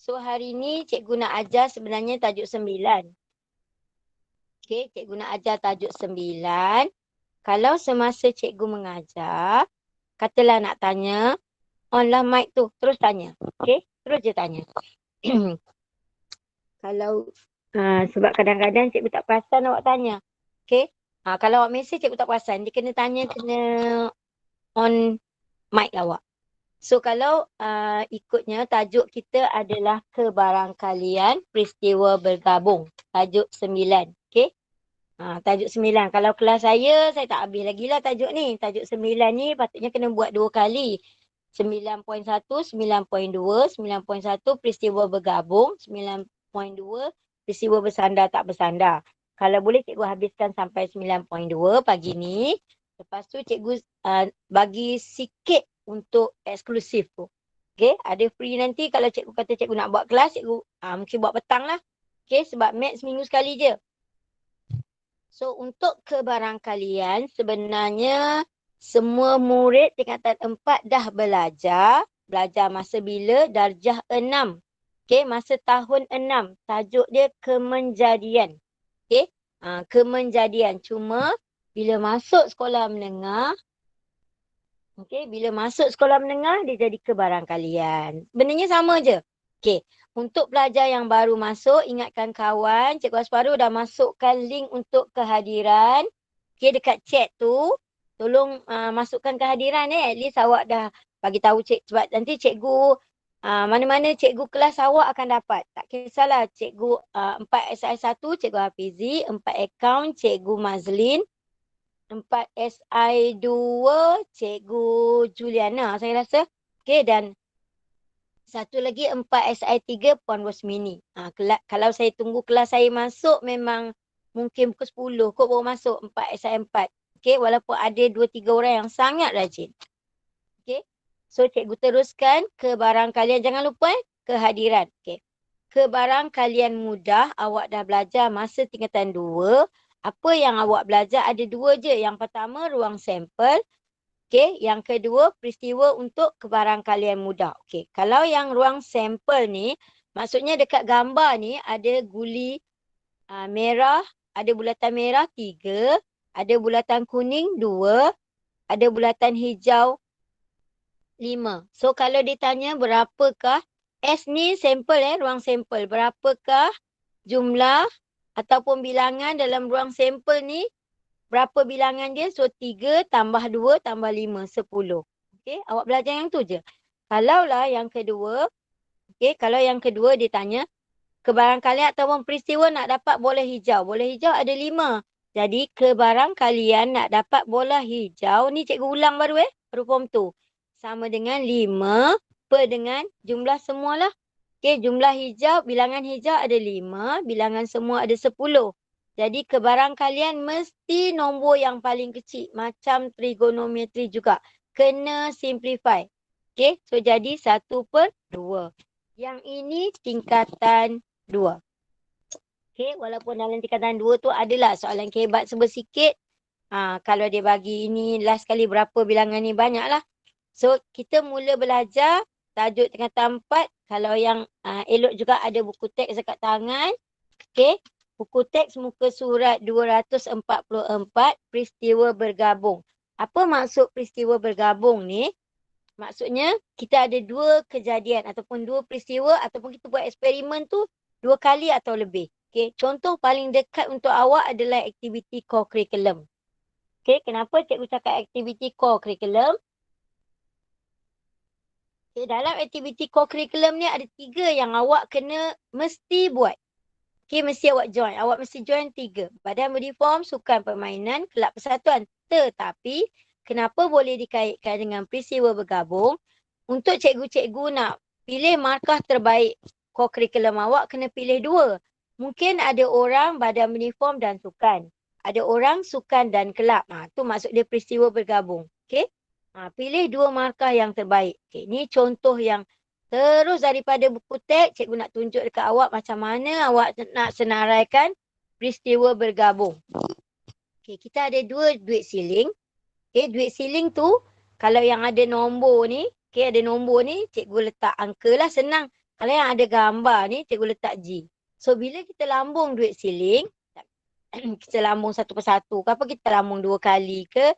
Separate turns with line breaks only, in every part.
So hari ni cikgu nak ajar sebenarnya tajuk 9. Okey, cikgu nak ajar tajuk 9. Kalau semasa cikgu mengajar, katalah nak tanya, on lah mic tu, terus tanya. Okey, terus je tanya. Kalau sebab kadang-kadang cikgu tak perasan awak tanya. Okey, kalau awak mesej cikgu tak perasan, dia kena tanya, kena on mic awak. So kalau ikutnya tajuk kita adalah kebarangkalian peristiwa bergabung. Tajuk 9. Okey. Tajuk 9. Kalau kelas saya tak habis lagi lah tajuk ni. Tajuk 9 ni patutnya kena buat 2 kali. 9.1, 9.2, 9.1 peristiwa bergabung, 9.2 peristiwa bersandar tak bersandar. Kalau boleh cikgu habiskan sampai 9.2 pagi ni. Lepas tu cikgu bagi sikit untuk eksklusif tu. Okay, ada free nanti kalau cikgu kata cikgu nak buat kelas, cikgu mungkin buat petang lah. Okay, sebab maths seminggu sekali je. So untuk kebarangkalian sebenarnya semua murid tingkatan 4 dah belajar. Belajar masa bila? Darjah 6. Okay, masa tahun 6. Tajuk dia kemenjadian. Okay, kemenjadian. Cuma bila masuk sekolah menengah, okay, bila masuk sekolah menengah, dia jadi kebarangkalian. Sebenarnya sama je. Okay, untuk pelajar yang baru masuk, ingatkan kawan, Cikgu Asparu dah masukkan link untuk kehadiran. Okay, dekat chat tu, tolong masukkan kehadiran at least awak dah bagi tahu sebab nanti cikgu, mana-mana cikgu kelas awak akan dapat. Tak kisahlah cikgu 4 SI1, Cikgu Hafizi, 4 akaun, Cikgu Mazlin, 4 SI2, Cikgu Juliana saya rasa. Okey, dan satu lagi 4 SI3, Puan Rosmini. Kalau saya tunggu kelas saya masuk memang mungkin pukul 10 kot baru masuk 4 SI4. Okey, walaupun ada 2-3 orang yang sangat rajin. Okey. So cikgu teruskan kebarangkalian, jangan lupa kehadiran. Okey. Kebarangkalian mudah awak dah belajar masa tingkatan 2. Apa yang awak belajar ada 2 je. Yang pertama ruang sampel. Okey, yang kedua peristiwa untuk kebarangkalian mudah. Okey, kalau yang ruang sampel ni maksudnya dekat gambar ni ada guli merah, ada bulatan merah 3, ada bulatan kuning 2, ada bulatan hijau 5. So kalau ditanya berapakah S ni sampel ruang sampel, berapakah jumlah ataupun bilangan dalam ruang sampel ni, berapa bilangan dia? So 3 tambah 2 tambah 5, 10. Okey, awak belajar yang tu je. Kalaulah yang kedua, okey, kalau yang kedua dia tanya kebarangkalian ataupun peristiwa nak dapat bola hijau. Bola hijau ada 5. Jadi kebarangkalian nak dapat bola hijau, ni cikgu ulang baru baru form tu. Sama dengan 5 per dengan jumlah semualah. Okey, jumlah hijau, bilangan hijau ada 5, bilangan semua ada 10. Jadi kebarangkalian mesti nombor yang paling kecil. Macam trigonometri juga. Kena simplify. Okey, so jadi 1/2. Yang ini tingkatan 2. Okey, walaupun dalam tingkatan 2 tu adalah soalan kehebat sebersikit. Kalau dia bagi ini last kali berapa bilangan ni, banyak lah. So kita mula belajar tajuk tingkatan 4. Kalau yang elok juga ada buku teks dekat tangan. Okey. Buku teks muka surat 244, peristiwa bergabung. Apa maksud peristiwa bergabung ni? Maksudnya kita ada 2 kejadian ataupun 2 peristiwa ataupun kita buat eksperimen tu 2 kali atau lebih. Okey, contoh paling dekat untuk awak adalah aktiviti core curriculum. Okey, kenapa cikgu cakap aktiviti core curriculum? Okay, dalam aktiviti core curriculum ni ada 3 yang awak kena mesti buat. Okay, mesti awak join. Awak mesti join 3. Badan budi form, sukan permainan, kelab persatuan. Tetapi, kenapa boleh dikaitkan dengan peristiwa bergabung? Untuk cikgu-cikgu nak pilih markah terbaik core curriculum awak, kena pilih 2. Mungkin ada orang badan budi form dan sukan. Ada orang sukan dan kelab. Tu maksud dia peristiwa bergabung. Okay? Pilih 2 markah yang terbaik. Okay, ni contoh yang terus daripada buku teks, cikgu nak tunjuk dekat awak macam mana awak nak senaraikan peristiwa bergabung. Okay, kita ada 2 duit siling. Okay, duit siling tu, kalau yang ada nombor ni, okay, ada nombor ni, cikgu letak angka lah, senang. Kalau yang ada gambar ni, cikgu letak G. So, bila kita lambung duit siling, kita lambung satu persatu ke apa, kita lambung 2 kali ke.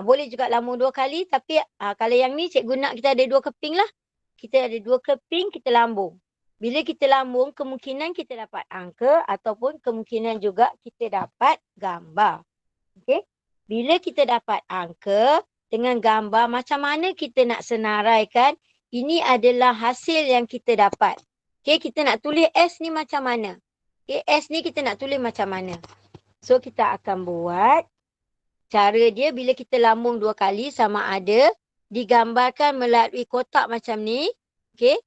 Boleh juga lambung 2 kali, tapi kalau yang ni cikgu nak kita ada 2 keping lah. Kita ada 2 keping, kita lambung. Bila kita lambung, kemungkinan kita dapat angka ataupun kemungkinan juga kita dapat gambar. Okey. Bila kita dapat angka dengan gambar, macam mana kita nak senaraikan ini adalah hasil yang kita dapat. Okey, kita nak tulis S ni macam mana? Okey, S ni kita nak tulis macam mana? So, kita akan buat cara dia bila kita lambung 2 kali sama ada digambarkan melalui kotak macam ni. Okey.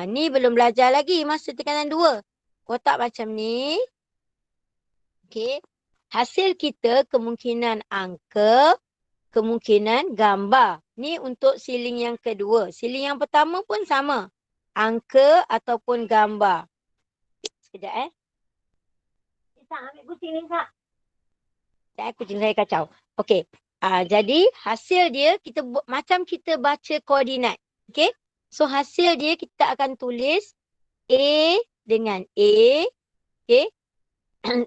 Ni belum belajar lagi masa tekanan 2. Kotak macam ni. Okey. Hasil kita kemungkinan angka, kemungkinan gambar. Ni untuk siling yang kedua. Siling yang pertama pun sama. Angka ataupun gambar. Sekejap Sak, ambil kucing ni Sak. Kucing saya kacau. Okey. Jadi hasil dia kita macam kita baca koordinat. Okey. So hasil dia kita akan tulis A dengan A. Okey.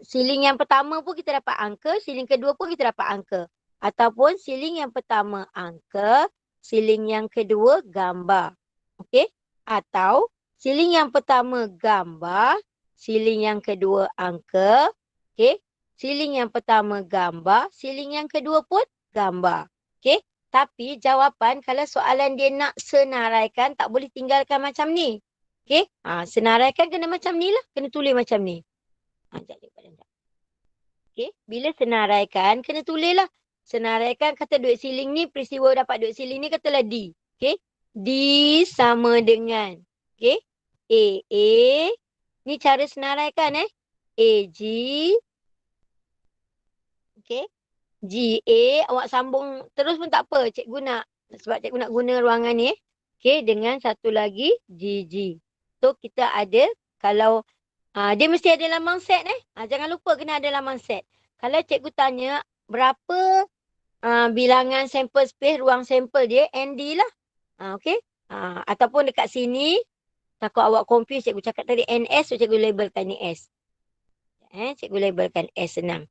Siling yang pertama pun kita dapat angka, siling kedua pun kita dapat angka. Ataupun siling yang pertama angka, siling yang kedua gambar. Okey. Atau siling yang pertama gambar, siling yang kedua angka. Okey. Siling yang pertama gambar, siling yang kedua pun gambar. Okey. Tapi jawapan kalau soalan dia nak senaraikan tak boleh tinggalkan macam ni. Okey. Senaraikan kena macam ni lah. Kena tulis macam ni. Okey. Bila senaraikan kena tulis lah. Senaraikan kata duit siling ni, peristiwa dapat duit siling ni katalah D. Okey. D sama dengan. Okey. A. Ni cara senaraikan AG. Okey. GA, awak sambung terus pun tak apa. Cikgu nak, sebab cikgu nak guna ruangan ni. Okey, dengan satu lagi GG. So, kita ada, kalau, dia mesti ada lambang set jangan lupa kena ada lambang set. Kalau cikgu tanya, berapa bilangan sampel space, ruang sampel dia, ND lah. Okey. Ataupun dekat sini, takut awak confuse, cikgu cakap tadi NS, so cikgu labelkan ni S. Cikgu labelkan S, senang.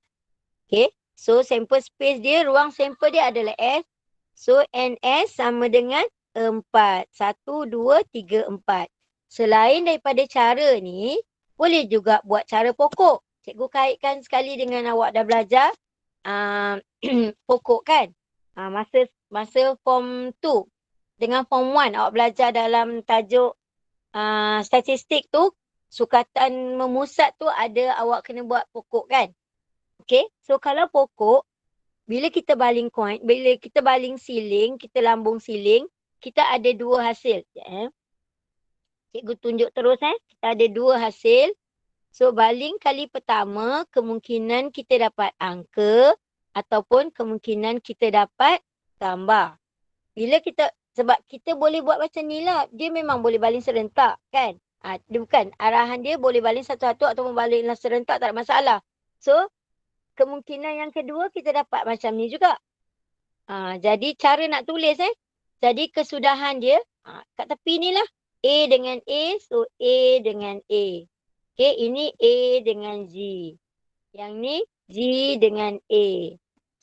Okey. So, sampel space dia, ruang sampel dia adalah S. So, NS sama dengan 4. 1, 2, 3, 4. Selain daripada cara ni, boleh juga buat cara pokok. Cikgu kaitkan sekali dengan awak dah belajar pokok kan. Masa form 2 dengan form 1 awak belajar dalam tajuk statistik tu, sukatan memusat tu ada awak kena buat pokok kan. Okay, so kalau pokok, bila kita baling coin, bila kita baling siling, kita lambung siling, kita ada 2 hasil. Cikgu tunjuk terus kita ada 2 hasil. So baling kali pertama, kemungkinan kita dapat angka ataupun kemungkinan kita dapat gambar. Bila kita, sebab kita boleh buat macam ni lah, dia memang boleh baling serentak kan. Dia bukan, arahan dia boleh baling satu-satu ataupun baling serentak, tak ada masalah. So, kemungkinan yang kedua kita dapat macam ni juga. Jadi cara nak tulis jadi kesudahan dia kat tepi ni lah. A dengan A, so A dengan A. Okay, ini A dengan G. Yang ni G dengan A.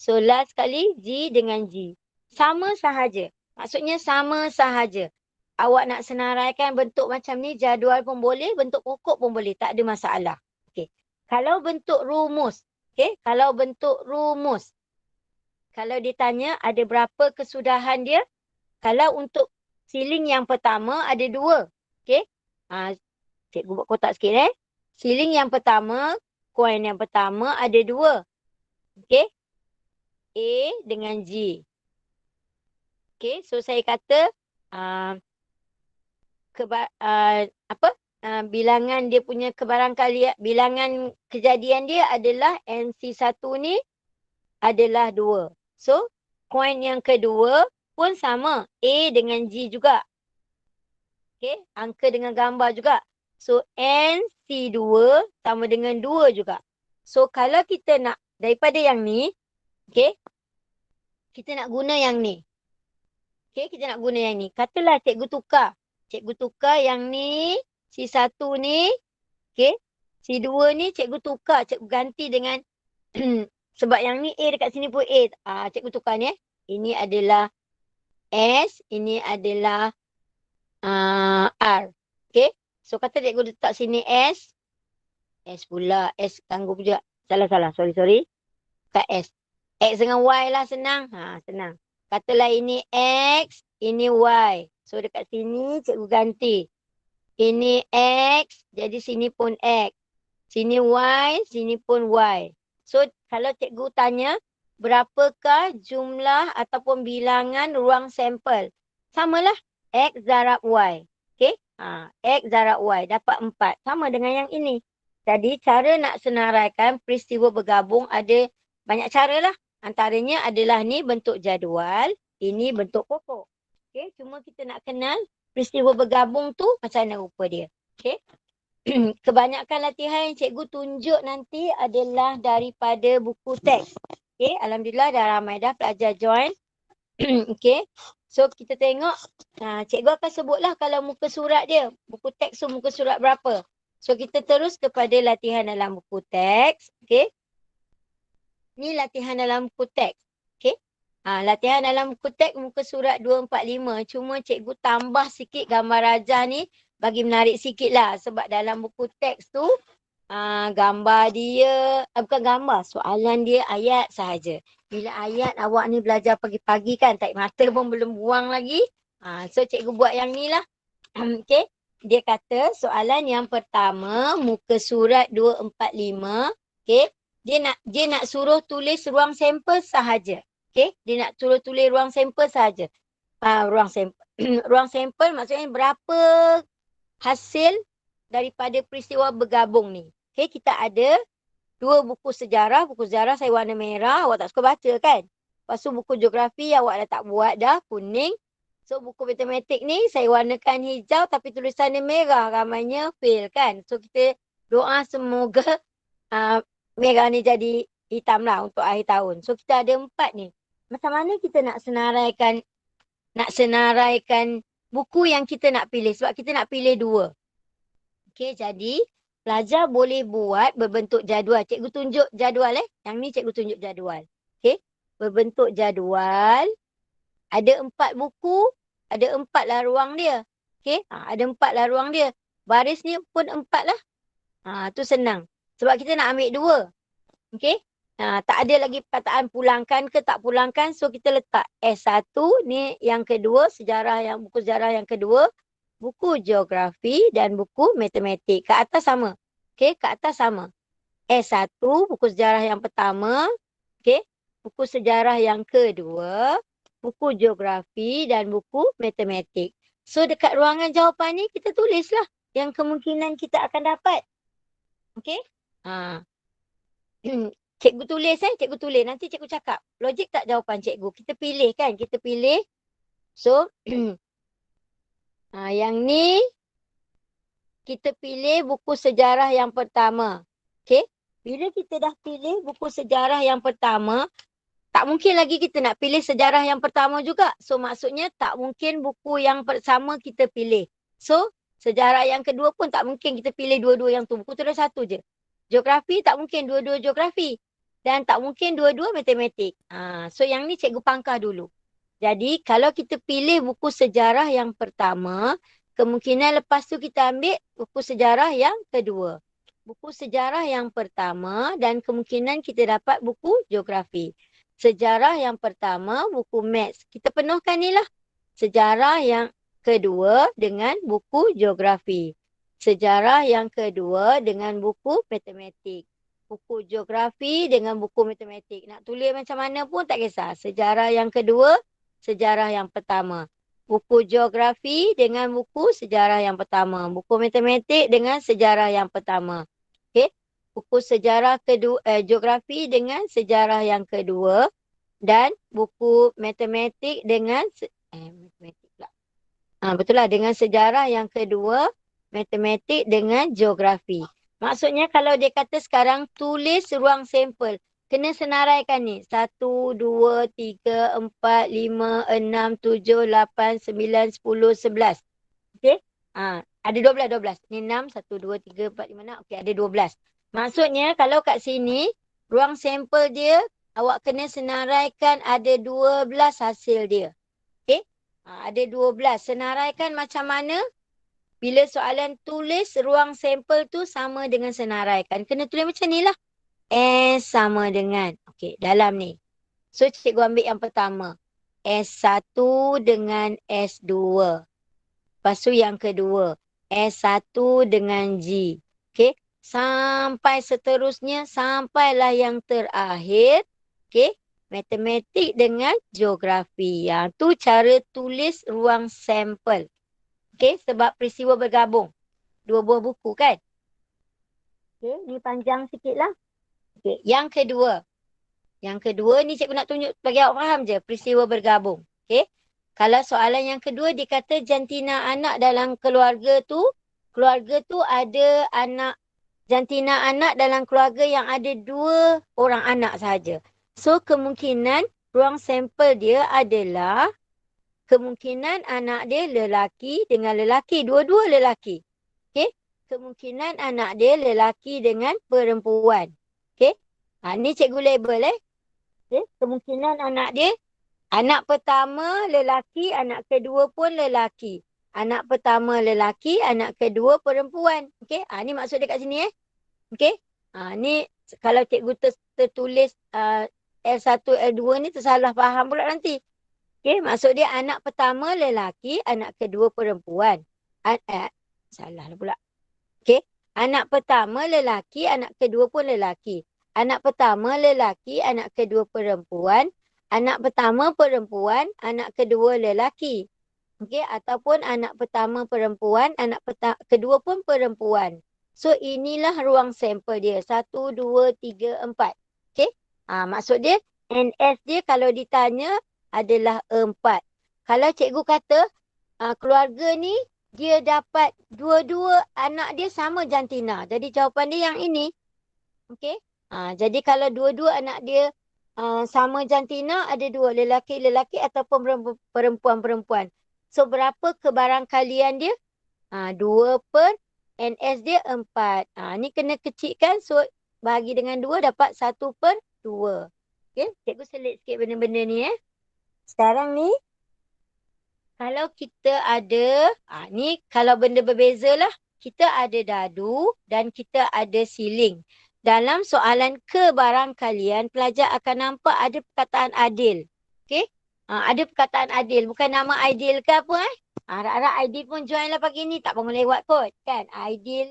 So last kali G dengan G. Sama sahaja. Maksudnya sama sahaja. Awak nak senaraikan bentuk macam ni, jadual pun boleh, bentuk pokok pun boleh. Tak ada masalah. Okay. Kalau bentuk rumus, okay, kalau bentuk rumus, kalau ditanya ada berapa kesudahan dia, kalau untuk siling yang pertama ada 2. Okay. Cikgu buat kotak sikit Siling yang pertama, koin yang pertama ada 2. Okay. A dengan G. Okay. So saya kata, bilangan dia punya kebarangkalian, bilangan kejadian dia adalah NC1 ni adalah 2. So, koin yang kedua pun sama. A dengan G juga. Okay, angka dengan gambar juga. So, NC2 sama dengan 2 juga. So, kalau kita nak daripada yang ni, okay, kita nak guna yang ni. Okay, kita nak guna yang ni. Katalah cikgu tukar. Cikgu tukar yang ni Si 1 ni, okey. Si 2 ni cikgu tukar, cikgu ganti dengan sebab yang ni A dekat sini pun A. Cikgu tukar ni. Ini adalah S, ini adalah R. Okey. So kata cikgu letak sini S. S pula. S tangguh pula. Salah. Sorry. Kat S. X dengan Y lah senang. Senang. Katalah ini X, ini Y. So dekat sini cikgu ganti. Ini X, jadi sini pun X. Sini Y, sini pun Y. So kalau cikgu tanya, berapakah jumlah ataupun bilangan ruang sampel? Samalah. X darab Y. Okey? X darab Y. Dapat 4. Sama dengan yang ini. Jadi cara nak senaraikan peristiwa bergabung ada banyak cara lah. Antaranya adalah ni bentuk jadual. Ini bentuk pokok. Okey? Cuma kita nak kenal peristiwa bergabung tu macam mana rupa dia. Okey? Kebanyakan latihan yang cikgu tunjuk nanti adalah daripada buku teks. Okey, alhamdulillah dah ramai dah pelajar join. Okey. So kita tengok cikgu akan sebutlah kalau muka surat dia. Buku teks tu muka surat berapa. So kita terus kepada latihan dalam buku teks. Okey. Ni latihan dalam buku teks. Okey. Latihan dalam buku teks muka surat 245. Cuma cikgu tambah sikit gambar rajah ni bagi menarik sikit lah. Sebab dalam buku teks tu gambar dia, bukan gambar, soalan dia ayat sahaja. Bila ayat awak ni belajar pagi-pagi kan, tarik mata pun belum buang lagi. So cikgu buat yang ni lah. Okey. Dia kata soalan yang pertama muka surat 245. Okey. Dia nak suruh tulis ruang sampel sahaja. Okey, dia nak suruh tulis ruang sampel sahaja. Ruang sampel. Ruang sampel maksudnya berapa hasil daripada peristiwa bergabung ni. Okey, kita ada 2 buku sejarah. Buku sejarah saya warna merah, awak tak suka baca kan? Lepas tu buku geografi awak dah tak buat dah, kuning. So buku matematik ni saya warnakan hijau tapi tulisannya merah, ramainya fail kan? So kita doa semoga merah ni jadi hitam lah untuk akhir tahun. So kita ada 4 ni. Macam mana kita nak senaraikan buku yang kita nak pilih? Sebab kita nak pilih 2. Okey, jadi pelajar boleh buat berbentuk jadual. Cikgu tunjuk jadual Yang ni cikgu tunjuk jadual. Okey, berbentuk jadual. Ada 4 buku, ada 4 lah ruang dia. Okey, ada 4 lah ruang dia. Baris ni pun 4 lah. Tu senang. Sebab kita nak ambil 2. Okey. Tak ada lagi perkataan pulangkan ke tak pulangkan. So kita letak S1 ni yang kedua, buku sejarah yang kedua, buku geografi dan buku matematik. Kat atas sama. Okey, kat atas sama. S1 buku sejarah yang pertama, okey, buku sejarah yang kedua, buku geografi dan buku matematik. So dekat ruangan jawapan ni kita tulislah yang kemungkinan kita akan dapat. Okey? Cikgu tulis cikgu tulis. Nanti cikgu cakap, logik tak jawapan cikgu? Kita pilih kan? Kita pilih. So, yang ni kita pilih buku sejarah yang pertama. Okey? Bila kita dah pilih buku sejarah yang pertama, tak mungkin lagi kita nak pilih sejarah yang pertama juga. So, maksudnya tak mungkin buku yang pertama kita pilih. So, sejarah yang kedua pun tak mungkin kita pilih dua-dua yang tu. Buku tu ada 1 je. Geografi tak mungkin dua-dua geografi. Dan tak mungkin dua-dua matematik. So yang ni cikgu pangkah dulu. Jadi kalau kita pilih buku sejarah yang pertama, kemungkinan lepas tu kita ambil buku sejarah yang kedua. Buku sejarah yang pertama dan kemungkinan kita dapat buku geografi. Sejarah yang pertama, buku maths. Kita penuhkan ni lah. Sejarah yang kedua dengan buku geografi. Sejarah yang kedua dengan buku matematik. Buku geografi dengan buku matematik. Nak tulis macam mana pun tak kisah. Sejarah yang kedua, sejarah yang pertama. Buku geografi dengan buku sejarah yang pertama. Buku matematik dengan sejarah yang pertama. Okey. Buku sejarah kedua, geografi dengan sejarah yang kedua. Dan buku matematik dengan, matematik pula. Betul lah, dengan sejarah yang kedua, matematik dengan geografi. Maksudnya kalau dia kata sekarang tulis ruang sampel, kena senaraikan ni. 1, 2, 3, 4, 5, 6, 7, 8, 9, 10, 11. Okey? Ada 12. Ni 6, 1, 2, 3, 4, 5, 6. Okey, ada 12. Maksudnya kalau kat sini, ruang sampel dia, awak kena senaraikan ada 12 hasil dia. Okey? Ada 12. Senaraikan macam mana? Bila soalan tulis ruang sampel tu sama dengan senaraikan. Kena tulis macam ni lah. S sama dengan. Okey, dalam ni. So, cikgu ambil yang pertama. S1 dengan S2. Lepas tu yang kedua. S1 dengan G. Okey. Sampai seterusnya. Sampailah yang terakhir. Okey. Matematik dengan geografi. Yang tu cara tulis ruang sampel. Okey. Sebab peristiwa bergabung. 2 buah buku kan. Okey. Ni panjang sikit lah. Okey. Yang kedua. Yang kedua ni cikgu nak tunjuk bagi awak faham je. Peristiwa bergabung. Okey. Kalau soalan yang kedua dikata jantina anak dalam keluarga tu ada anak, jantina anak dalam keluarga yang ada 2 orang anak sahaja. So kemungkinan ruang sampel dia adalah kemungkinan anak dia lelaki dengan lelaki. Dua-dua lelaki. Okey. Kemungkinan anak dia lelaki dengan perempuan. Okey. Ni cikgu label Okay. Kemungkinan anak dia, anak pertama lelaki, anak kedua pun lelaki. Anak pertama lelaki, anak kedua perempuan. Okey, ni maksud dia kat sini Okey. Ni kalau cikgu tertulis L1, L2 ni tersalah faham pula nanti. Okey, maksud dia anak pertama lelaki, anak kedua perempuan. Salah pula. Okey, anak pertama lelaki, anak kedua pun lelaki. Anak pertama lelaki, anak kedua perempuan. Anak pertama perempuan, anak kedua lelaki. Okey, ataupun anak pertama perempuan, anak kedua pun perempuan. So inilah ruang sampel dia. 1, 2, 3, 4. Okey. Maksud dia NS dia kalau ditanya adalah 4. Kalau cikgu kata keluarga ni dia dapat dua-dua anak dia sama jantina. Jadi jawapan dia yang ini. Okey. Jadi kalau dua-dua anak dia sama jantina, ada 2, lelaki-lelaki ataupun perempuan-perempuan. So berapa kebarangkalian dia? 2 per NS dia 4. Ni kena kecilkan, so bahagi dengan 2 dapat 1 per 2. Okey, cikgu selit sikit benda-benda ni Sekarang ni kalau kita ada, ni kalau benda berbeza lah. Kita ada dadu dan kita ada siling. Dalam soalan kebarangkalian, pelajar akan nampak ada perkataan adil. Okey? Ada perkataan adil. Bukan nama Aidil ke apa Harap-harap Aidil pun join lah pagi ni. Tak bangun lewat kot. Kan? Aidil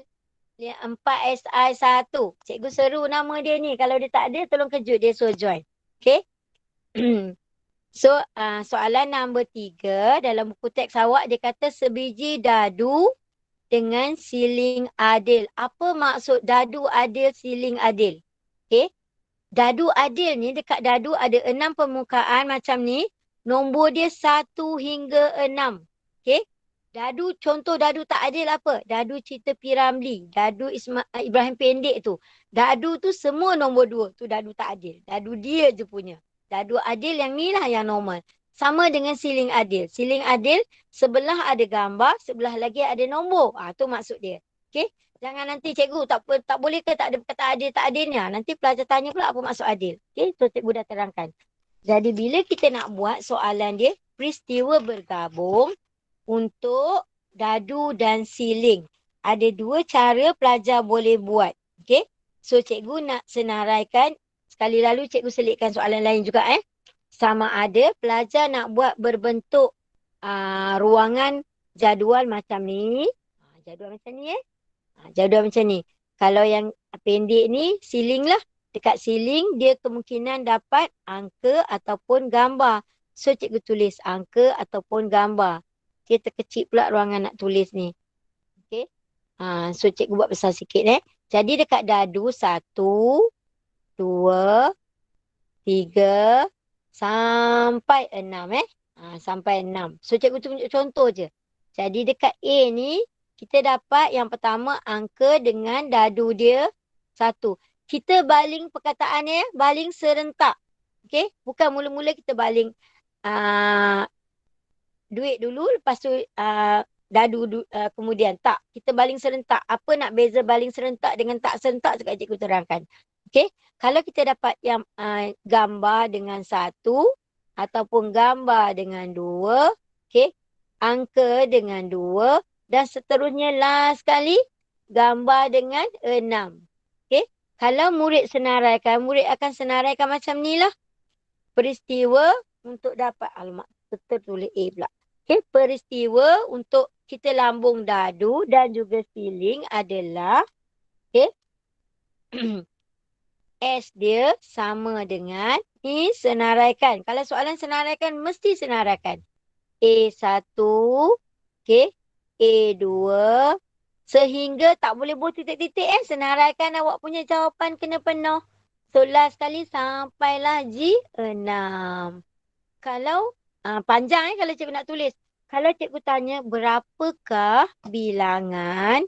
4SI1. Cikgu seru nama dia ni. Kalau dia tak ada, tolong kejut dia suruh join. Okey? So, soalan nombor 3 dalam buku teks awak dia kata sebiji dadu dengan siling adil. Apa maksud dadu adil, siling adil? Okey. Dadu adil ni dekat dadu ada 6 permukaan macam ni. Nombor dia 1 hingga 6. Okey. Dadu, contoh dadu tak adil apa? Dadu cerita Piramli. Dadu Ibrahim Pendek tu. Dadu tu semua nombor 2. Tu dadu tak adil. Dadu dia je punya. Dadu adil yang ni lah yang normal. Sama dengan siling adil. Siling adil sebelah ada gambar, sebelah lagi ada nombor. Tu maksud dia. Okey. Jangan nanti cikgu tak boleh ke tak ada kata adil tak adilnya. Nanti pelajar tanya pula apa maksud adil. Okey, so cikgu dah terangkan. Jadi bila kita nak buat soalan dia peristiwa bergabung untuk dadu dan siling. Ada 2 cara pelajar boleh buat. Okey. So cikgu nak senaraikan. Sekali lalu cikgu selitkan soalan lain juga Sama ada pelajar nak buat berbentuk ruangan jadual macam ni. Jadual macam ni jadual macam ni. Kalau yang pendek ni siling lah. Dekat siling dia kemungkinan dapat angka ataupun gambar. So cikgu tulis angka ataupun gambar. Kita kecil pula ruangan nak tulis ni. Okey. So cikgu buat besar sikit Jadi dekat dadu 1, 2, 3 sampai 6 sampai 6. So cikgu tunjuk contoh je. Jadi dekat A ni kita dapat yang pertama angka dengan dadu dia 1. Kita baling perkataannya baling serentak. Okey, bukan mula-mula kita baling duit dulu lepas tu kemudian tak. Kita baling serentak. Apa nak beza baling serentak dengan tak serentak sekarang cikgu terangkan. Okey. Kalau kita dapat yang gambar dengan 1 ataupun gambar dengan 2. Okey. Angka dengan 2 dan seterusnya last sekali gambar dengan 6. Okey. Kalau murid senaraikan, murid akan senaraikan macam ni lah. Peristiwa untuk dapat, alamak, tertulis A pula. Okay, peristiwa untuk kita lambung dadu dan juga siling adalah okay, S dia sama dengan ni senaraikan. Kalau soalan senaraikan mesti senaraikan. A1, okay, A2 sehingga tak boleh buat titik-titik senaraikan awak punya jawapan kena penuh. So last kali sampailah G6. Kalau panjang kalau cikgu nak tulis. Kalau cikgu tanya berapakah bilangan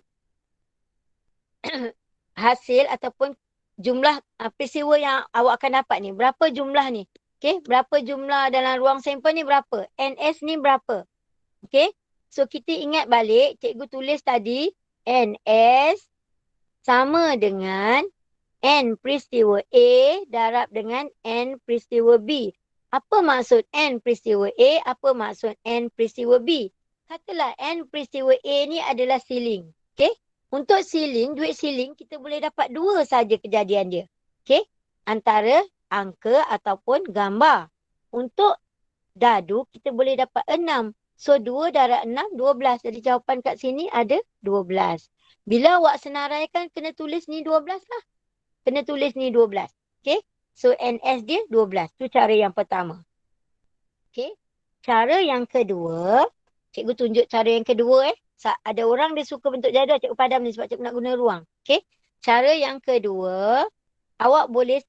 hasil ataupun jumlah peristiwa yang awak akan dapat ni. Berapa jumlah ni? Okay, berapa jumlah dalam ruang sampel ni berapa? NS ni berapa? Okay, so kita ingat balik cikgu tulis tadi NS sama dengan N peristiwa A darab dengan N peristiwa B. Apa maksud N peristiwa A? Apa maksud N peristiwa B? Katalah N peristiwa A ni adalah siling. Okay? Untuk siling, duit siling, kita boleh dapat 2 saja kejadian dia. Okay? Antara angka ataupun gambar. Untuk dadu, kita boleh dapat 6. So, 2 darab 6, 12. Jadi, jawapan kat sini ada 12. Bila awak senaraikan, kena tulis ni 12 lah. Kena tulis ni 12. Okay? So, NS dia 12. Tu cara yang pertama. Okay? Cara yang kedua, cikgu tunjuk cara yang kedua Ada orang dia suka bentuk jadual, cikgu padam ni sebab cikgu nak guna ruang. Okay? Cara yang kedua, awak boleh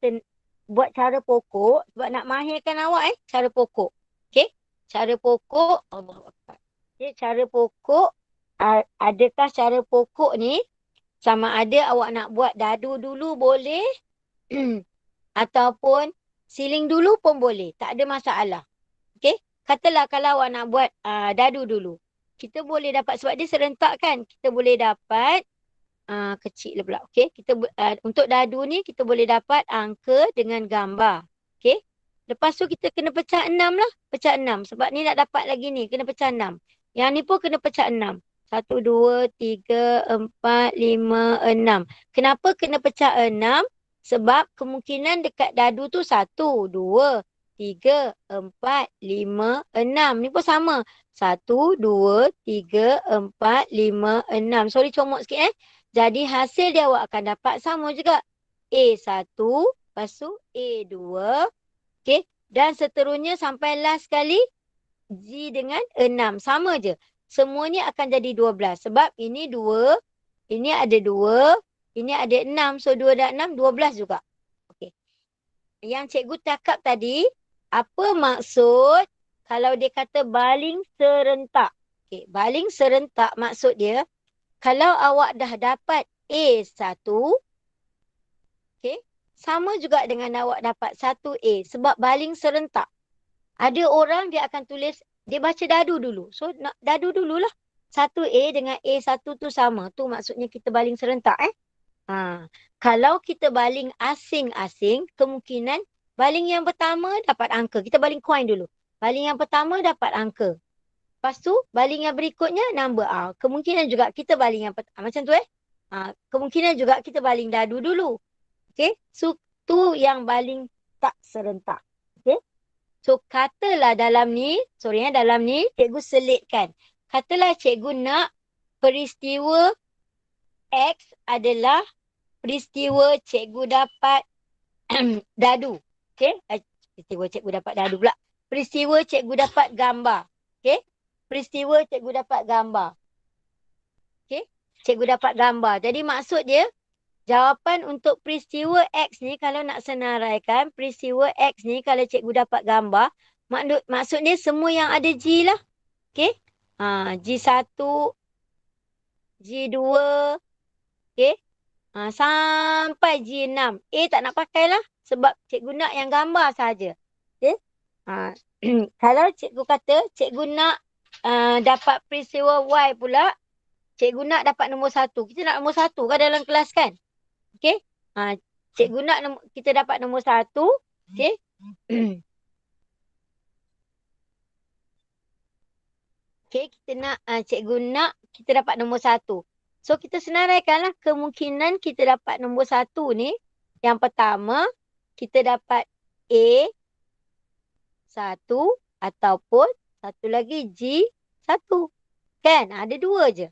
buat cara pokok sebab nak mahirkan awak cara pokok. Okay? Cara pokok, okay, cara pokok, adakah cara pokok ni sama ada awak nak buat dadu dulu boleh ataupun siling dulu pun boleh. Tak ada masalah. Okay. Katalah kalau awak nak buat dadu dulu. Kita boleh dapat, sebab dia serentak kan. Kita boleh dapat, kecil pula. Okay. Untuk dadu ni kita boleh dapat angka dengan gambar. Okay. Lepas tu kita kena pecah 6 lah. Pecah 6. Sebab ni nak dapat lagi ni. Kena pecah 6. Yang ni pun kena pecah 6. 1, 2, 3, 4, 5, 6. Kenapa kena pecah 6? Sebab kemungkinan dekat dadu tu 1, 2, 3, 4, 5, 6. Ni pun sama. 1, 2, 3, 4, 5, 6. Sorry comot sikit Jadi hasil dia awak akan dapat sama juga. A1, lepas tu A2. Okay. Dan seterusnya sampai last kali G dengan 6. Sama je. Semuanya akan jadi 12. Sebab ini 2, ini ada 2, ini ada 6. So 2 dan 6, 12 juga. Okay. Yang cikgu cakap tadi, apa maksud kalau dia kata baling serentak? Okay. Baling serentak maksud dia, kalau awak dah dapat A1, okay, sama juga dengan awak dapat 1A. Sebab baling serentak. Ada orang dia akan tulis, dia baca dadu dulu. So, nak dadu dululah. 1A dengan A1 tu sama. Tu maksudnya kita baling serentak. Kalau kita baling asing-asing, kemungkinan baling yang pertama dapat angka. Kita baling coin dulu. Baling yang pertama dapat angka. Lepas tu, baling yang berikutnya number. Kemungkinan juga kita baling yang pertama. Macam tu kemungkinan juga kita baling dadu dulu. Okay. So, tu yang baling tak serentak. Okay. So, katalah dalam ni, dalam ni cikgu selitkan. Katalah cikgu nak peristiwa X adalah peristiwa cikgu dapat dadu. Okay? Peristiwa cikgu dapat dadu pula. Peristiwa cikgu dapat gambar. Okay? Peristiwa cikgu dapat gambar. Okay? Cikgu dapat gambar. Jadi maksud dia, jawapan untuk peristiwa X ni kalau nak senaraikan, peristiwa X ni kalau cikgu dapat gambar, maksudnya semua yang ada G lah. Okay? G1, G2, okay? Sampai G6. A tak nak pakai lah sebab cikgu nak yang gambar saja. Okay? Kalau cikgu kata cikgu nak dapat peristiwa Y pula, cikgu nak dapat nombor 1. Kita nak nombor 1 kan dalam kelas kan? Okey? Cikgu nak kita dapat nombor 1. Okey? Okey, kita nak cikgu nak kita dapat nombor 1. So kita senaraikanlah kemungkinan kita dapat nombor 1 ni. Yang pertama, kita dapat A 1 ataupun satu lagi G 1. Kan? Ada 2 je.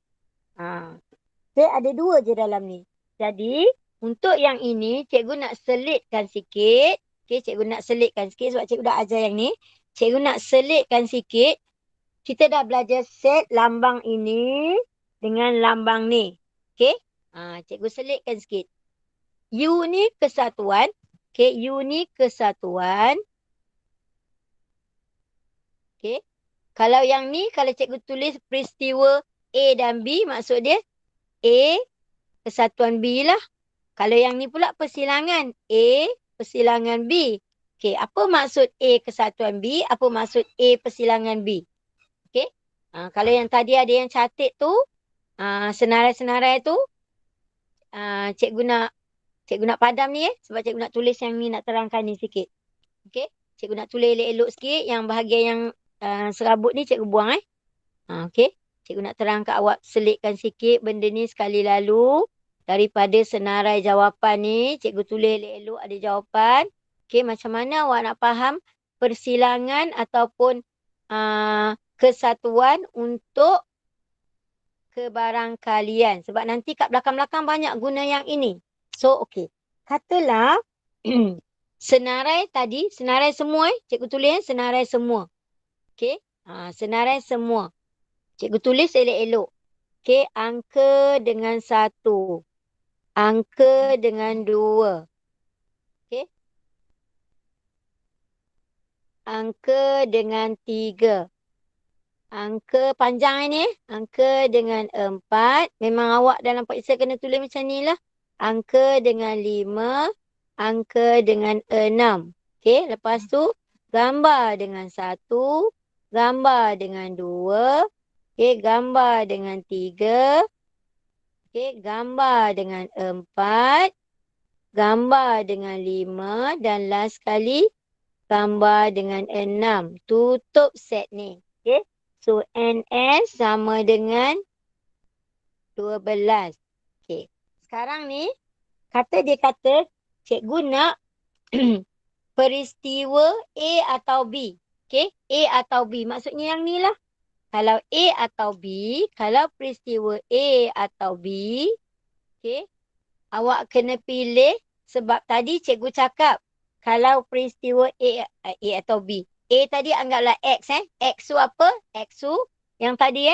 Okay, ada 2 je dalam ni. Jadi, untuk yang ini, cikgu nak selitkan sikit. Okay, cikgu nak selitkan sikit sebab cikgu dah ajar yang ni. Cikgu nak selitkan sikit. Kita dah belajar set lambang ini dengan lambang ni. Okay? Cikgu selitkan sikit. U ni kesatuan. Okay, U ni kesatuan. Okay. Kalau yang ni, kalau cikgu tulis peristiwa A dan B, maksud dia A kesatuan B lah. Kalau yang ni pula persilangan A persilangan B. Okay, apa maksud A kesatuan B? Apa maksud A persilangan B? Okay. Kalau yang tadi ada yang catat tu, senarai-senarai tu, cikgu nak padam ni sebab cikgu nak tulis yang ni, nak terangkan ni sikit. Okay. Cikgu nak tulis elok-elok sikit. Yang bahagian yang serabut ni cikgu buang Okay. Cikgu nak terang kat awak, selitkan sikit benda ni sekali lalu. Daripada senarai jawapan ni, cikgu tulis elok-elok ada jawapan. Okay, macam mana awak nak faham persilangan ataupun kesatuan untuk kebarangkalian. Sebab nanti kat belakang-belakang banyak guna yang ini. So, okay. Katalah senarai tadi, senarai semua cikgu tulis senarai semua. Okay. Senarai semua. Cikgu tulis elok-elok. Okay. Angka dengan 1. Angka dengan 2. Okay. Angka dengan 3. Angka panjang ni. Angka dengan 4. Memang awak dalam periksa kena tulis macam ni lah. Angka dengan 5. Angka dengan 6. Okay. Lepas tu gambar dengan 1. Gambar dengan 2. Okay. Gambar dengan 3. Okay. Gambar dengan 4. Gambar dengan 5. Dan last kali gambar dengan 6. Tutup set ni. Okay. So, NS sama dengan 12. Okay. Sekarang ni, dia kata, cikgu nak peristiwa A atau B. Okay. A atau B. Maksudnya yang ni lah. Kalau A atau B, kalau peristiwa A atau B, okay, awak kena pilih sebab tadi cikgu cakap, kalau peristiwa A atau B. A tadi anggaplah X X tu apa? X tu yang tadi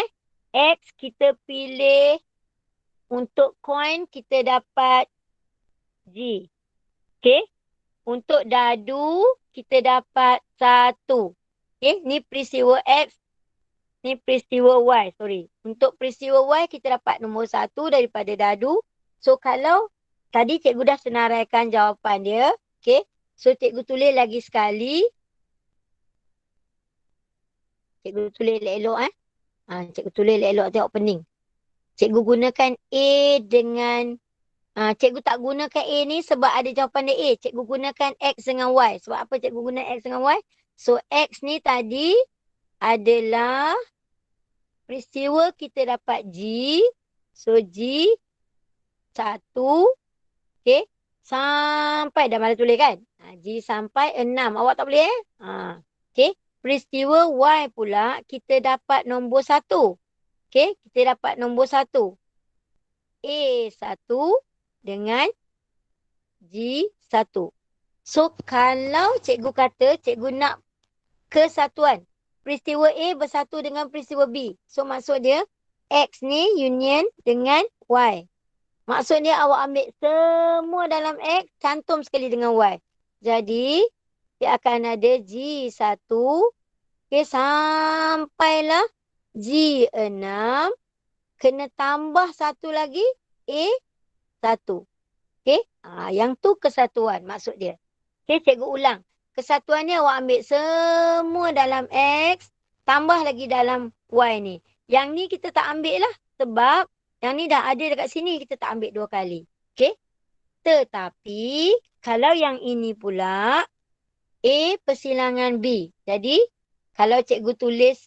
X kita pilih untuk coin kita dapat G. Okay. Untuk dadu kita dapat 1. Okay. Ni peristiwa X. Ni peristiwa Y. Sorry. Untuk peristiwa Y kita dapat nombor 1 daripada dadu. So kalau tadi cikgu dah senaraikan jawapan dia. Okay. So cikgu tulis lagi sekali. Cikgu tulis elok-elok cikgu tulis elok-elok tengok pening. Cikgu gunakan A dengan cikgu tak gunakan A ni sebab ada jawapan dia A. Cikgu gunakan X dengan Y. Sebab apa cikgu guna X dengan Y? So X ni tadi adalah peristiwa kita dapat G. So G 1. Okay. Sampai dah malah tulis kan? G sampai 6. Awak tak boleh Okay. Peristiwa Y pula kita dapat nombor 1. Okay. Kita dapat nombor 1. A1 dengan G1. So kalau cikgu kata cikgu nak kesatuan. Peristiwa A bersatu dengan peristiwa B. So maksud dia X ni union dengan Y. Maksudnya awak ambil semua dalam X, cantum sekali dengan Y. Jadi dia akan ada G1. Okay, sampailah G6. Kena tambah satu lagi A1. Okay. Yang tu kesatuan maksud dia. Okay, cikgu ulang. Kesatuannya awak ambil semua dalam X. Tambah lagi dalam Y ni. Yang ni kita tak ambil lah. Sebab yang ni dah ada dekat sini, kita tak ambil 2 kali. Okay. Tetapi kalau yang ini pula A persilangan B. Jadi kalau cikgu tulis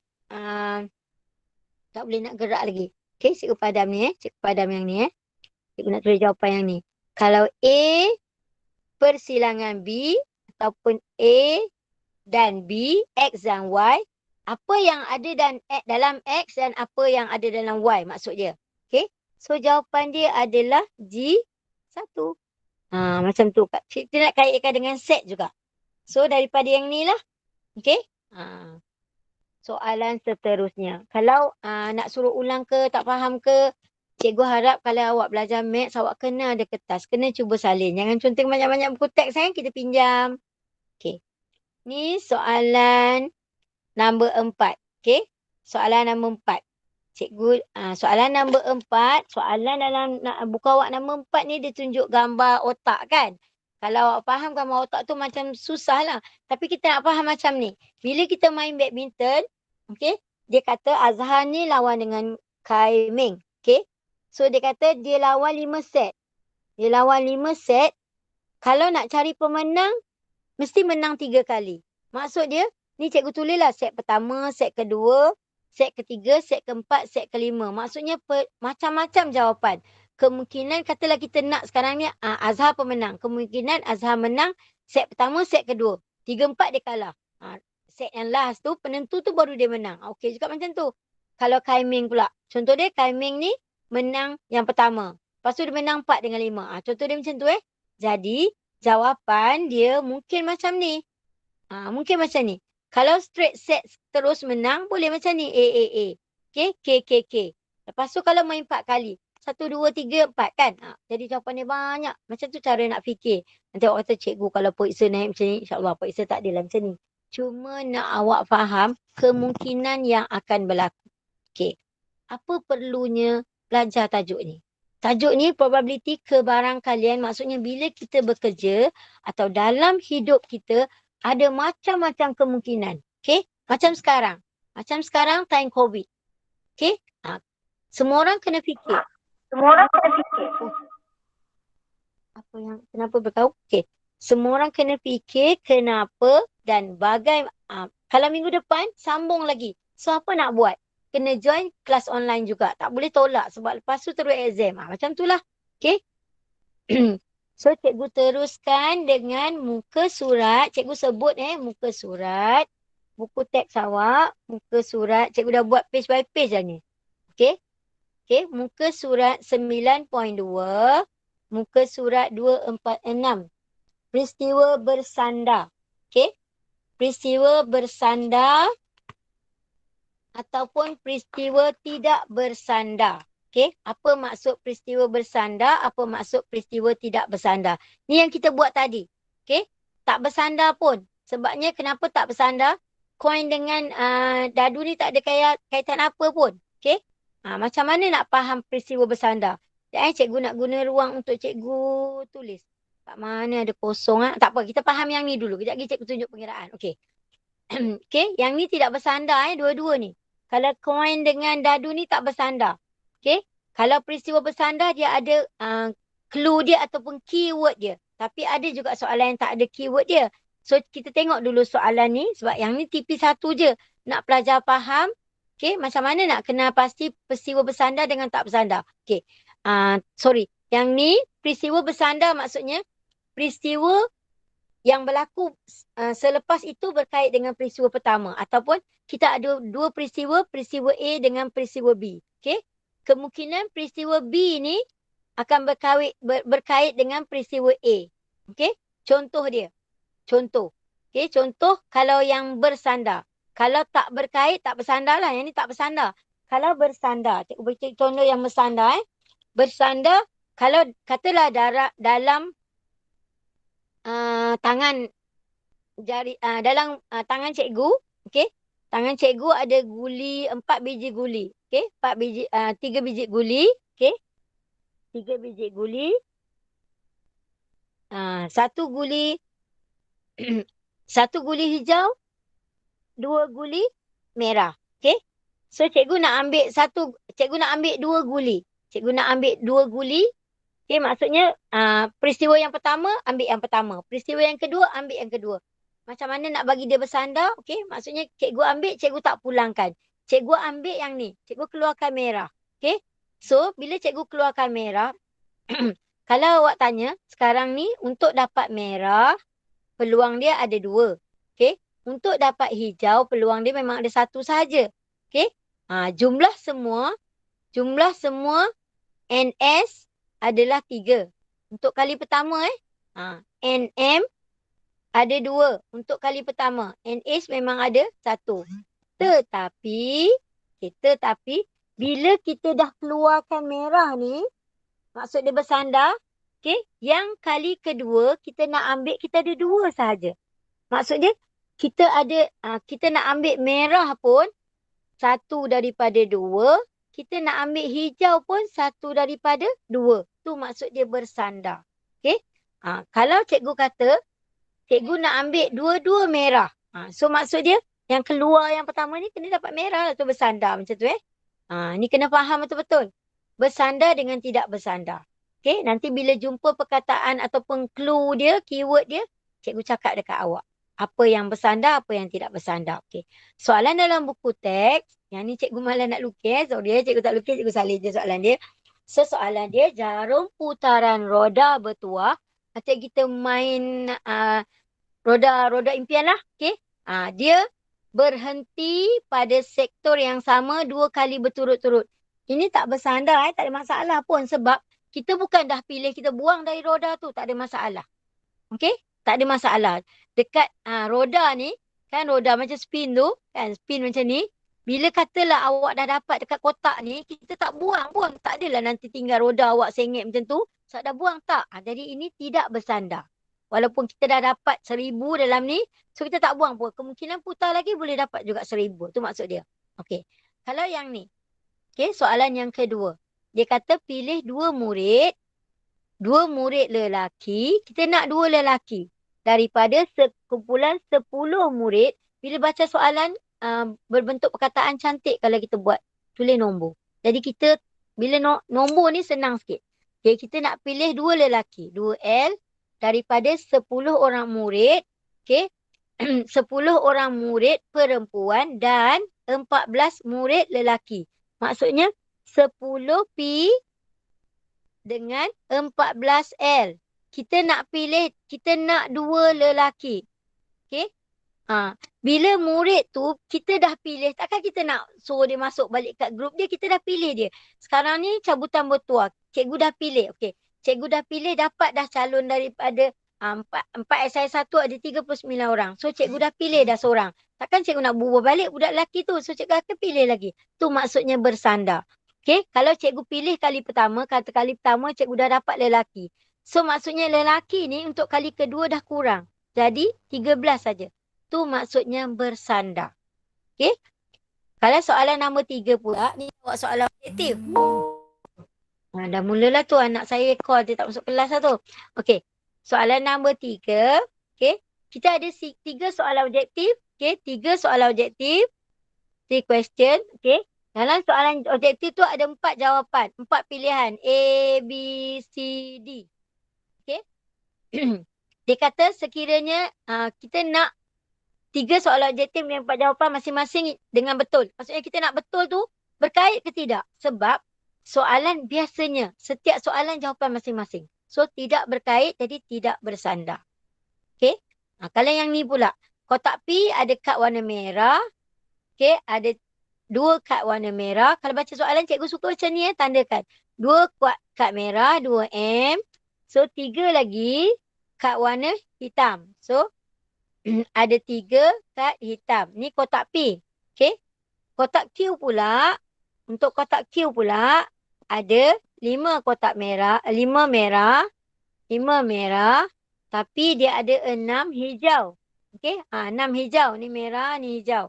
tak boleh nak gerak lagi. Okay, cikgu padam ni cikgu padam yang ni Cikgu nak tulis jawapan yang ni. Kalau A persilangan B ataupun A dan B, X dan Y, apa yang ada dalam X dan apa yang ada dalam Y maksud dia. Okay, so jawapan dia adalah G1. Macam tu. Kita nak kaitkan dengan set juga. So daripada yang ni lah. Okay. Soalan seterusnya. Kalau nak suruh ulang ke, tak faham ke, cikgu harap kalau awak belajar maths, awak kena ada kertas. Kena cuba salin. Jangan conteng banyak-banyak buku teks kita pinjam. Okay. Ni soalan nombor 4. Okay. Soalan nombor 4. Cikgu, soalan nombor 4, soalan dalam buku awak nombor 4 ni dia tunjuk gambar otak kan. Kalau awak faham gambar otak tu macam susah lah. Tapi kita nak faham macam ni. Bila kita main badminton, okay, dia kata Azhar ni lawan dengan Kai Ming. Okay. So dia kata dia lawan 5 set. Dia lawan 5 set. Kalau nak cari pemenang, mesti menang 3 kali. Maksud dia, ni cikgu tulis lah set pertama, set kedua, set ketiga, set keempat, set kelima. Maksudnya macam-macam jawapan. Kemungkinan katalah kita nak sekarang ni Azhar pemenang. Kemungkinan Azhar menang set pertama, set kedua. 3-4 dia kalah. Set yang last tu, penentu tu baru dia menang. Okey juga macam tu. Kalau Kai Ming pula. Contoh dia, Kai Ming ni menang yang pertama. Lepas tu dia menang 4 dengan 5. Contoh dia macam tu Jadi, jawapan dia mungkin macam ni. Mungkin macam ni. Kalau straight set terus menang, boleh macam ni. A. Okay, K. Lepas tu kalau main 4 kali. 1, 2, 3, 4 kan. Jadi jawapan dia banyak. Macam tu cara nak fikir. Nanti awak kata cikgu kalau periksa naik macam ni, insyaAllah periksa tak adalah macam ni. Cuma nak awak faham kemungkinan yang akan berlaku. Okay. Apa perlunya belajar tajuk ni? Tajuk ni probability kebarangkalian. Maksudnya bila kita bekerja atau dalam hidup kita ada macam-macam kemungkinan. Okay? Macam sekarang. Macam sekarang time COVID. Okay? Semua orang kena fikir. Kenapa berkau? Okay. Semua orang kena fikir kenapa dan bagaimana. Kalau minggu depan, sambung lagi. So, apa nak buat? Kena join kelas online juga. Tak boleh tolak sebab lepas tu terus exam. Macam tu lah. Okay? So, cikgu teruskan dengan muka surat. Cikgu sebut muka surat. Buku teks awak. Muka surat. Cikgu dah buat page by page dah ni. Okay? Okay, muka surat 9.2. Muka surat 246. Peristiwa bersandar. Okay? Peristiwa bersandar ataupun peristiwa tidak bersandar. Okay? Apa maksud peristiwa bersandar? Apa maksud peristiwa tidak bersandar? Ni yang kita buat tadi. Okay? Tak bersandar pun. Sebabnya kenapa tak bersandar? Koin dengan dadu ni tak ada kaitan apa pun. Okay? Macam mana nak faham peristiwa bersandar? Cikgu nak guna ruang untuk cikgu tulis. Kat mana ada kosong. Tak apa, kita faham yang ni dulu. Kejap lagi cikgu tunjuk pengiraan. Okay. Okay, yang ni tidak bersandar dua-dua ni. Kalau koin dengan dadu ni tak bersandar. Okay. Kalau peristiwa bersandar dia ada clue dia ataupun keyword dia. Tapi ada juga soalan yang tak ada keyword dia. So kita tengok dulu soalan ni sebab yang ni tipis satu je. Nak pelajar faham. Okay, macam mana nak kenal pasti peristiwa bersandar dengan tak bersandar. Okay, sorry. Yang ni peristiwa bersandar maksudnya peristiwa yang berlaku selepas itu berkait dengan peristiwa pertama. Ataupun kita ada dua peristiwa A dengan peristiwa B. Okay, kemungkinan peristiwa B ni akan berkait dengan peristiwa A. Okay, contoh dia. Contoh. Okay, contoh kalau yang bersandar. Kalau tak berkait, tak bersandar lah. Yang ni tak bersandar. Kalau bersandar, cikgu beri contoh yang bersandar. Bersandar, kalau katalah dalam tangan jari, dalam tangan cikgu, okay? Tangan cikgu ada guli, 4 biji guli. Okay? 3 biji guli. Okay? 3 biji guli. 1 guli, 1 guli hijau. 2 guli merah. Okay. So cikgu nak ambil 2 guli. Cikgu nak ambil 2 guli. Okay, maksudnya peristiwa yang pertama ambil yang pertama. Peristiwa yang kedua ambil yang kedua. Macam mana nak bagi dia bersandar? Okay, maksudnya cikgu ambil, cikgu tak pulangkan. Cikgu ambil yang ni. Cikgu keluarkan merah. Okay. So, bila cikgu keluarkan merah, kalau awak tanya, sekarang ni untuk dapat merah, peluang dia ada 2. Okay. Untuk dapat hijau, peluang dia memang ada 1 sahaja. Okay. Jumlah semua NS adalah 3. Untuk kali pertama NM ada 2. Untuk kali pertama. NS memang ada 1. Tetapi bila kita dah keluarkan merah ni, maksud dia bersandar, okay, yang kali kedua kita nak ambil, kita ada 2 sahaja. Maksud dia kita nak ambil merah pun 1 daripada 2. Kita nak ambil hijau pun 1 daripada 2. Tu maksud dia bersandar. Okay. Kalau cikgu kata, cikgu nak ambil 2-2 merah. So maksud dia, yang keluar yang pertama ni kena dapat merah lah. Tu bersandar macam tu Ni kena faham betul-betul. Bersandar dengan tidak bersandar. Okay. Nanti bila jumpa perkataan ataupun clue dia, keyword dia, cikgu cakap dekat awak. Apa yang bersandar, apa yang tidak bersandar. Okay. Soalan dalam buku teks, yang ni cikgu malah nak lukis. Sorry cikgu tak lukis, cikgu salih je soalan dia. So soalan dia, jarum putaran roda bertuah. Macam kita main roda impian lah. Okay. Dia berhenti pada sektor yang sama 2 kali berturut-turut. Ini tak bersandar, tak ada masalah pun. Sebab kita bukan dah pilih, kita buang dari roda tu. Tak ada masalah. Okay. Tak ada masalah. Dekat roda ni, kan roda macam spin tu, kan spin macam ni. Bila katalah awak dah dapat dekat kotak ni, kita tak buang pun. Tak adalah nanti tinggal roda awak sengit macam tu. So dah buang tak. Jadi ini tidak bersandar. Walaupun kita dah dapat 1000 dalam ni, so kita tak buang pun. Kemungkinan putar lagi boleh dapat juga 1000. Tu maksud dia. Okey. Kalau yang ni. Okey, soalan yang kedua. Dia kata pilih 2 murid. 2 murid lelaki. Kita nak 2 lelaki. Daripada sekumpulan 10 murid, bila baca soalan berbentuk perkataan cantik kalau kita buat, tulis nombor. Jadi kita, bila nombor ni senang sikit. Okay, kita nak pilih 2 lelaki, 2L daripada 10 orang murid. Okay, 10 orang murid perempuan dan 14 murid lelaki. Maksudnya 10P dengan 14L. Kita nak nak 2 lelaki. Okay. Bila murid tu, kita dah pilih. Takkan kita nak suruh dia masuk balik kat grup dia. Kita dah pilih dia. Sekarang ni cabutan bertuah. Cikgu dah pilih. Okay. Cikgu dah pilih, dapat dah calon daripada 4SI1 ada 39 orang. So cikgu dah pilih dah seorang. Takkan cikgu nak bubuh balik budak lelaki tu. So cikgu akan pilih lagi. Tu maksudnya bersandar. Okay. Kalau cikgu pilih kali pertama, kata kali pertama cikgu dah dapat lelaki. So maksudnya lelaki ni untuk kali kedua dah kurang. Jadi 13 saja. Tu maksudnya bersandar. Okay. Kalau soalan nombor 3 pula, ni awak soalan objektif. Dah mulalah tu anak saya call, dia tak masuk kelas lah tu. Okay. Soalan nombor 3. Okay. Kita ada 3 soalan objektif. Okay. 3 soalan objektif. 3 question. Okay. Dalam soalan objektif tu ada 4 jawapan. 4 pilihan. A, B, C, D. Okay. Dia kata sekiranya kita nak 3 soalan objektif dengan 4 jawapan masing-masing dengan betul. Maksudnya kita nak betul tu berkait ke tidak? Sebab soalan biasanya setiap soalan jawapan masing-masing. So tidak berkait, jadi tidak bersandar. Okay. Kalau yang ni pula. Kotak P ada kad warna merah. Okay. Ada 2 kad warna merah. Kalau baca soalan cikgu suka macam ni tandakan. 2 kad merah, 2 M. So 3 lagi kad warna hitam. So ada 3 kad hitam. Ni kotak P. Okay. Kotak Q pula. Untuk kotak Q pula ada 5 kotak merah. 5 merah. 5 merah. Tapi dia ada 6 hijau. Okay. 6 hijau. Ni merah, ni hijau.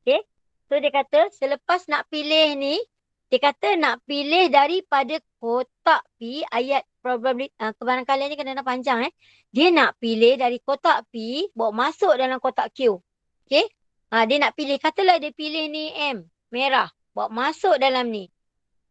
Okay. So dia kata selepas nak pilih ni. Dia kata nak pilih daripada kotak P, ayat probability, kebarangkalian ni kena panjang Dia nak pilih dari kotak P, bawa masuk dalam kotak Q. Okay. Dia nak pilih, katalah dia pilih ni M, merah. Bawa masuk dalam ni.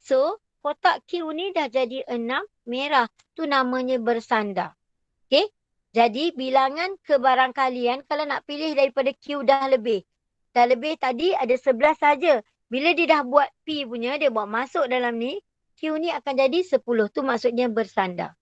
So, kotak Q ni dah jadi 6 merah. Tu namanya bersandar. Okay? Jadi, bilangan kebarangkalian kalau nak pilih daripada Q dah lebih. Dah lebih tadi ada 11 saja. Bila dia dah buat P punya, dia bawa masuk dalam ni, Q ni akan jadi 10. Tu maksudnya bersandar.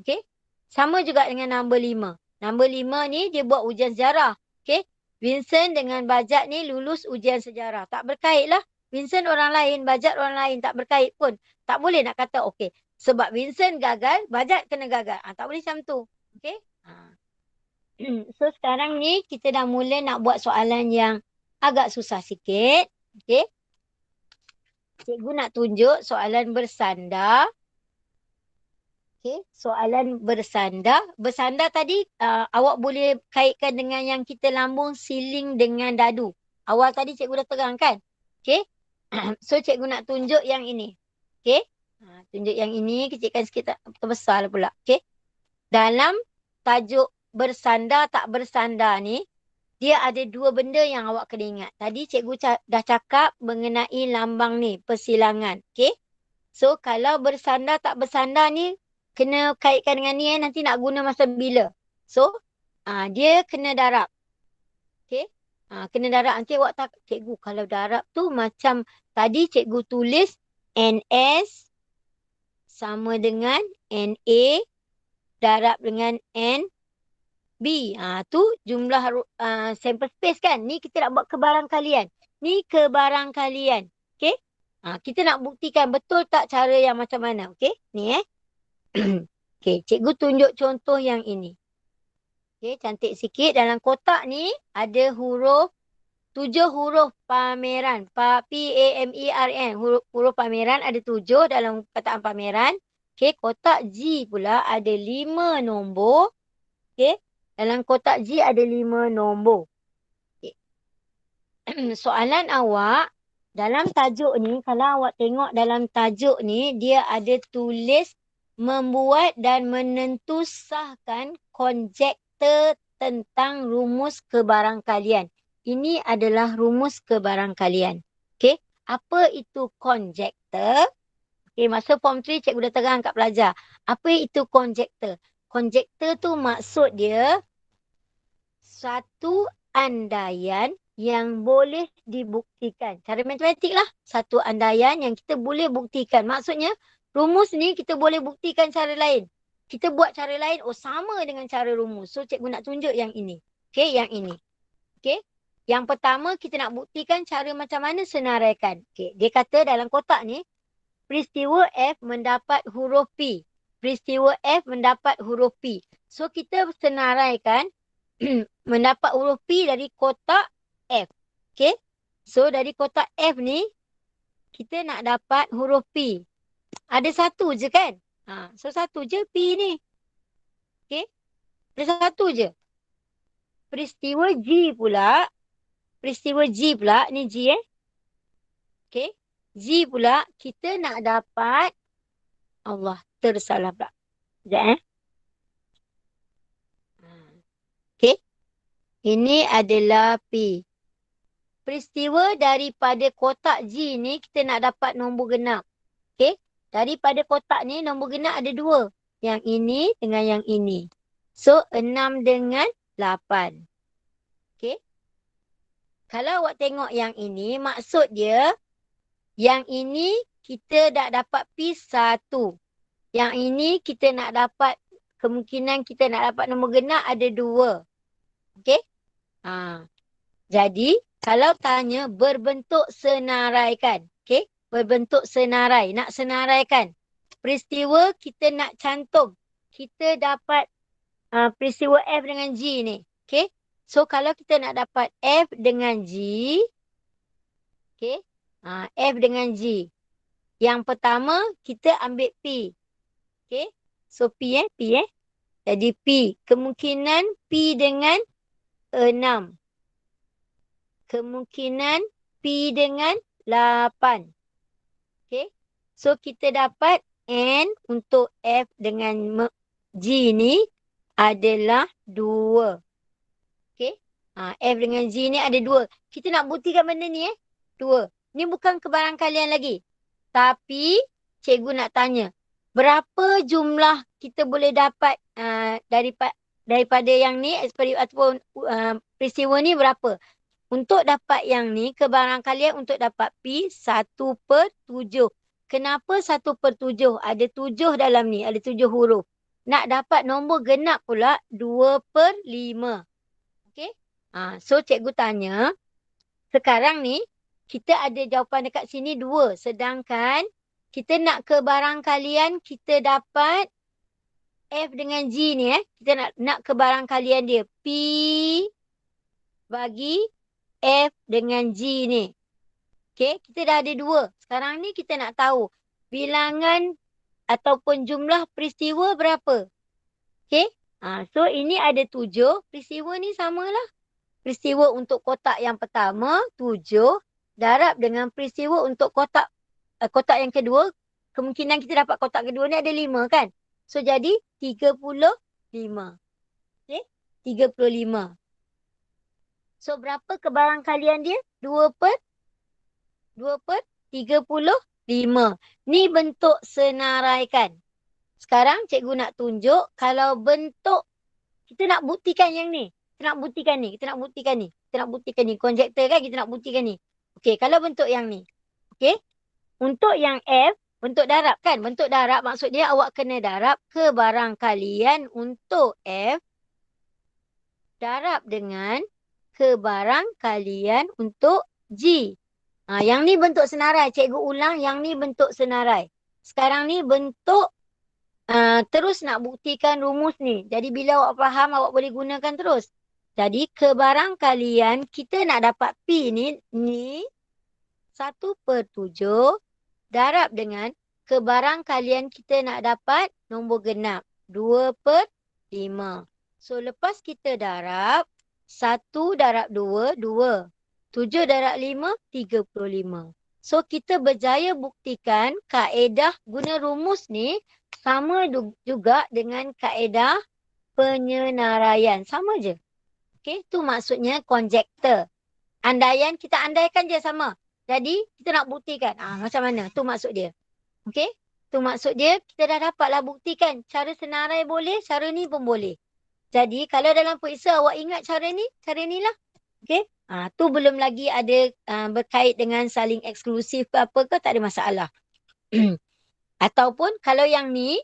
Okay? Sama juga dengan nombor 5. Nombor 5 ni dia buat ujian sejarah. Okay? Vincent dengan Bajat ni lulus ujian sejarah. Tak berkait lah. Vincent orang lain, Bajat orang lain. Tak berkait pun. Tak boleh nak kata okay. Sebab Vincent gagal, Bajat kena gagal. Tak boleh macam tu. Okay? So sekarang ni kita dah mula nak buat soalan yang agak susah sikit. Okay? Cikgu nak tunjuk soalan bersandar. Okay, soalan bersandar. Bersandar tadi awak boleh kaitkan dengan yang kita lambung siling dengan dadu. Awal tadi cikgu dah terangkan. Okay. So cikgu nak tunjuk yang ini. Okay. Tunjuk yang ini. Kecilkan sikit terbesar lah pula. Okay. Dalam tajuk bersandar tak bersandar ni, dia ada dua benda yang awak kena ingat. Tadi cikgu dah cakap mengenai lambang ni, persilangan. Okay. So kalau bersandar tak bersandar ni, kena kaitkan dengan ni nanti nak guna masa bila. So, dia kena darab. Okay. Kena darab. Nanti awak tak, cikgu kalau darab tu macam tadi cikgu tulis NS sama dengan NA darab dengan NB. Tu jumlah sample space kan. Ni kita nak buat kebarangkalian. Ni kebarangkalian. Okay. Kita nak buktikan betul tak cara yang macam mana. Okay. Ni okay, cikgu tunjuk contoh yang ini. Okay, cantik sikit. Dalam kotak ni ada 7 huruf pameran. P-A-M-E-R-N. Huruf pameran ada 7 dalam kataan pameran. Okay, kotak G pula ada 5 nombor. Okay, dalam kotak G ada 5 nombor. Okay. Soalan awak, dalam tajuk ni, kalau awak tengok dalam tajuk ni, dia ada tulis membuat dan menentusahkan konjektor tentang rumus kebarangkalian. Ini adalah rumus kebarangkalian. Okey, apa itu konjektor? Okey, masa form 3 cikgu dah terang kat pelajar. Apa itu konjektor? Konjektor tu maksud dia satu andaian yang boleh dibuktikan. Cara matematik lah. Satu andaian yang kita boleh buktikan. Maksudnya, rumus ni kita boleh buktikan cara lain. Kita buat cara lain, sama dengan cara rumus. So, cikgu nak tunjuk yang ini. Okay, yang ini. Okay. Yang pertama, kita nak buktikan cara macam mana senaraikan. Okay. Dia kata dalam kotak ni, peristiwa F mendapat huruf P. Peristiwa F mendapat huruf P. So, kita senaraikan mendapat huruf P dari kotak F. Okay. So, dari kotak F ni, kita nak dapat huruf P. Ada satu je kan? So satu je P ni. Okay. Ada satu je. Peristiwa G pula. Ni G Okay. G pula kita nak dapat. Allah, tersalah pula. Sekejap Okay. Ini adalah P. Peristiwa daripada kotak G ni kita nak dapat nombor genap. Okay. Daripada kotak ni nombor genap ada 2. Yang ini dengan yang ini. So 6 dengan 8. Okay. Kalau awak tengok yang ini, maksud dia yang ini kita dah dapat P1. Yang ini kita nak dapat, kemungkinan kita nak dapat nombor genap ada 2. Okay. Jadi kalau tanya berbentuk senaraikan. Okay. Berbentuk senarai. Nak senaraikan. Peristiwa kita nak cantum. Kita dapat peristiwa F dengan G ni. Okay. So kalau kita nak dapat F dengan G. Okay. F dengan G. Yang pertama kita ambil P. Okay. So P P Jadi P. Kemungkinan P dengan 6. Kemungkinan P dengan 8. Okay. So kita dapat N untuk F dengan G ni adalah 2. Okay. F dengan G ni ada 2. Kita nak buktikan benda ni 2. Ni bukan kebarangkalian lagi. Tapi cikgu nak tanya, berapa jumlah kita boleh dapat daripada yang ni ataupun peristiwa ni berapa? Untuk dapat yang ni, kebarangkalian untuk dapat P 1/7. Kenapa 1/7? Ada 7 dalam ni, ada 7 huruf. Nak dapat nombor genap pula 2/5. Okey? So cikgu tanya, sekarang ni kita ada jawapan dekat sini 2. Sedangkan kita nak kebarangkalian kita dapat F dengan G ni kita nak kebarangkalian dia P bagi F dengan G ni. Okey, kita dah ada 2. Sekarang ni kita nak tahu bilangan ataupun jumlah peristiwa berapa. Okey, so ini ada 7. Peristiwa ni samalah. Peristiwa untuk kotak yang pertama 7 darab dengan peristiwa untuk kotak yang kedua. Kemungkinan kita dapat kotak kedua ni ada 5 kan. So jadi 35. Okey, 35. So berapa kebarangkalian dia? 2/35. Ni bentuk senaraikan. Sekarang cikgu nak tunjuk kalau bentuk kita nak buktikan yang ni. Kita nak buktikan ni. Konjektor kan kita nak buktikan ni. Okey, kalau bentuk yang ni. Okey. Untuk yang F, bentuk darab kan? Bentuk darab maksud dia awak kena darab kebarangkalian untuk F darab dengan kebarangkalian untuk G. Yang ni bentuk senarai. Cikgu ulang, yang ni bentuk senarai. Sekarang ni bentuk terus nak buktikan rumus ni. Jadi bila awak faham, awak boleh gunakan terus. Jadi kebarangkalian kita nak dapat P ni 1/7 darab dengan kebarangkalian kita nak dapat nombor genap 2/5. So lepas kita darab 1 darab 2, 2. 7 darab 5, 35. So kita berjaya buktikan kaedah guna rumus ni sama juga dengan kaedah penyenaraian. Sama je. Okey, tu maksudnya konjektor. Andaian, kita andaikan je sama. Jadi kita nak buktikan. Macam mana? Tu maksud dia. Okey? Tu maksud dia kita dah dapatlah buktikan. Cara senarai boleh, cara ni pun boleh. Jadi kalau dalam periksa awak ingat cara ni lah. Okey? Tu belum lagi ada berkait dengan saling eksklusif ke apa ke, tak ada masalah. Ataupun kalau yang ni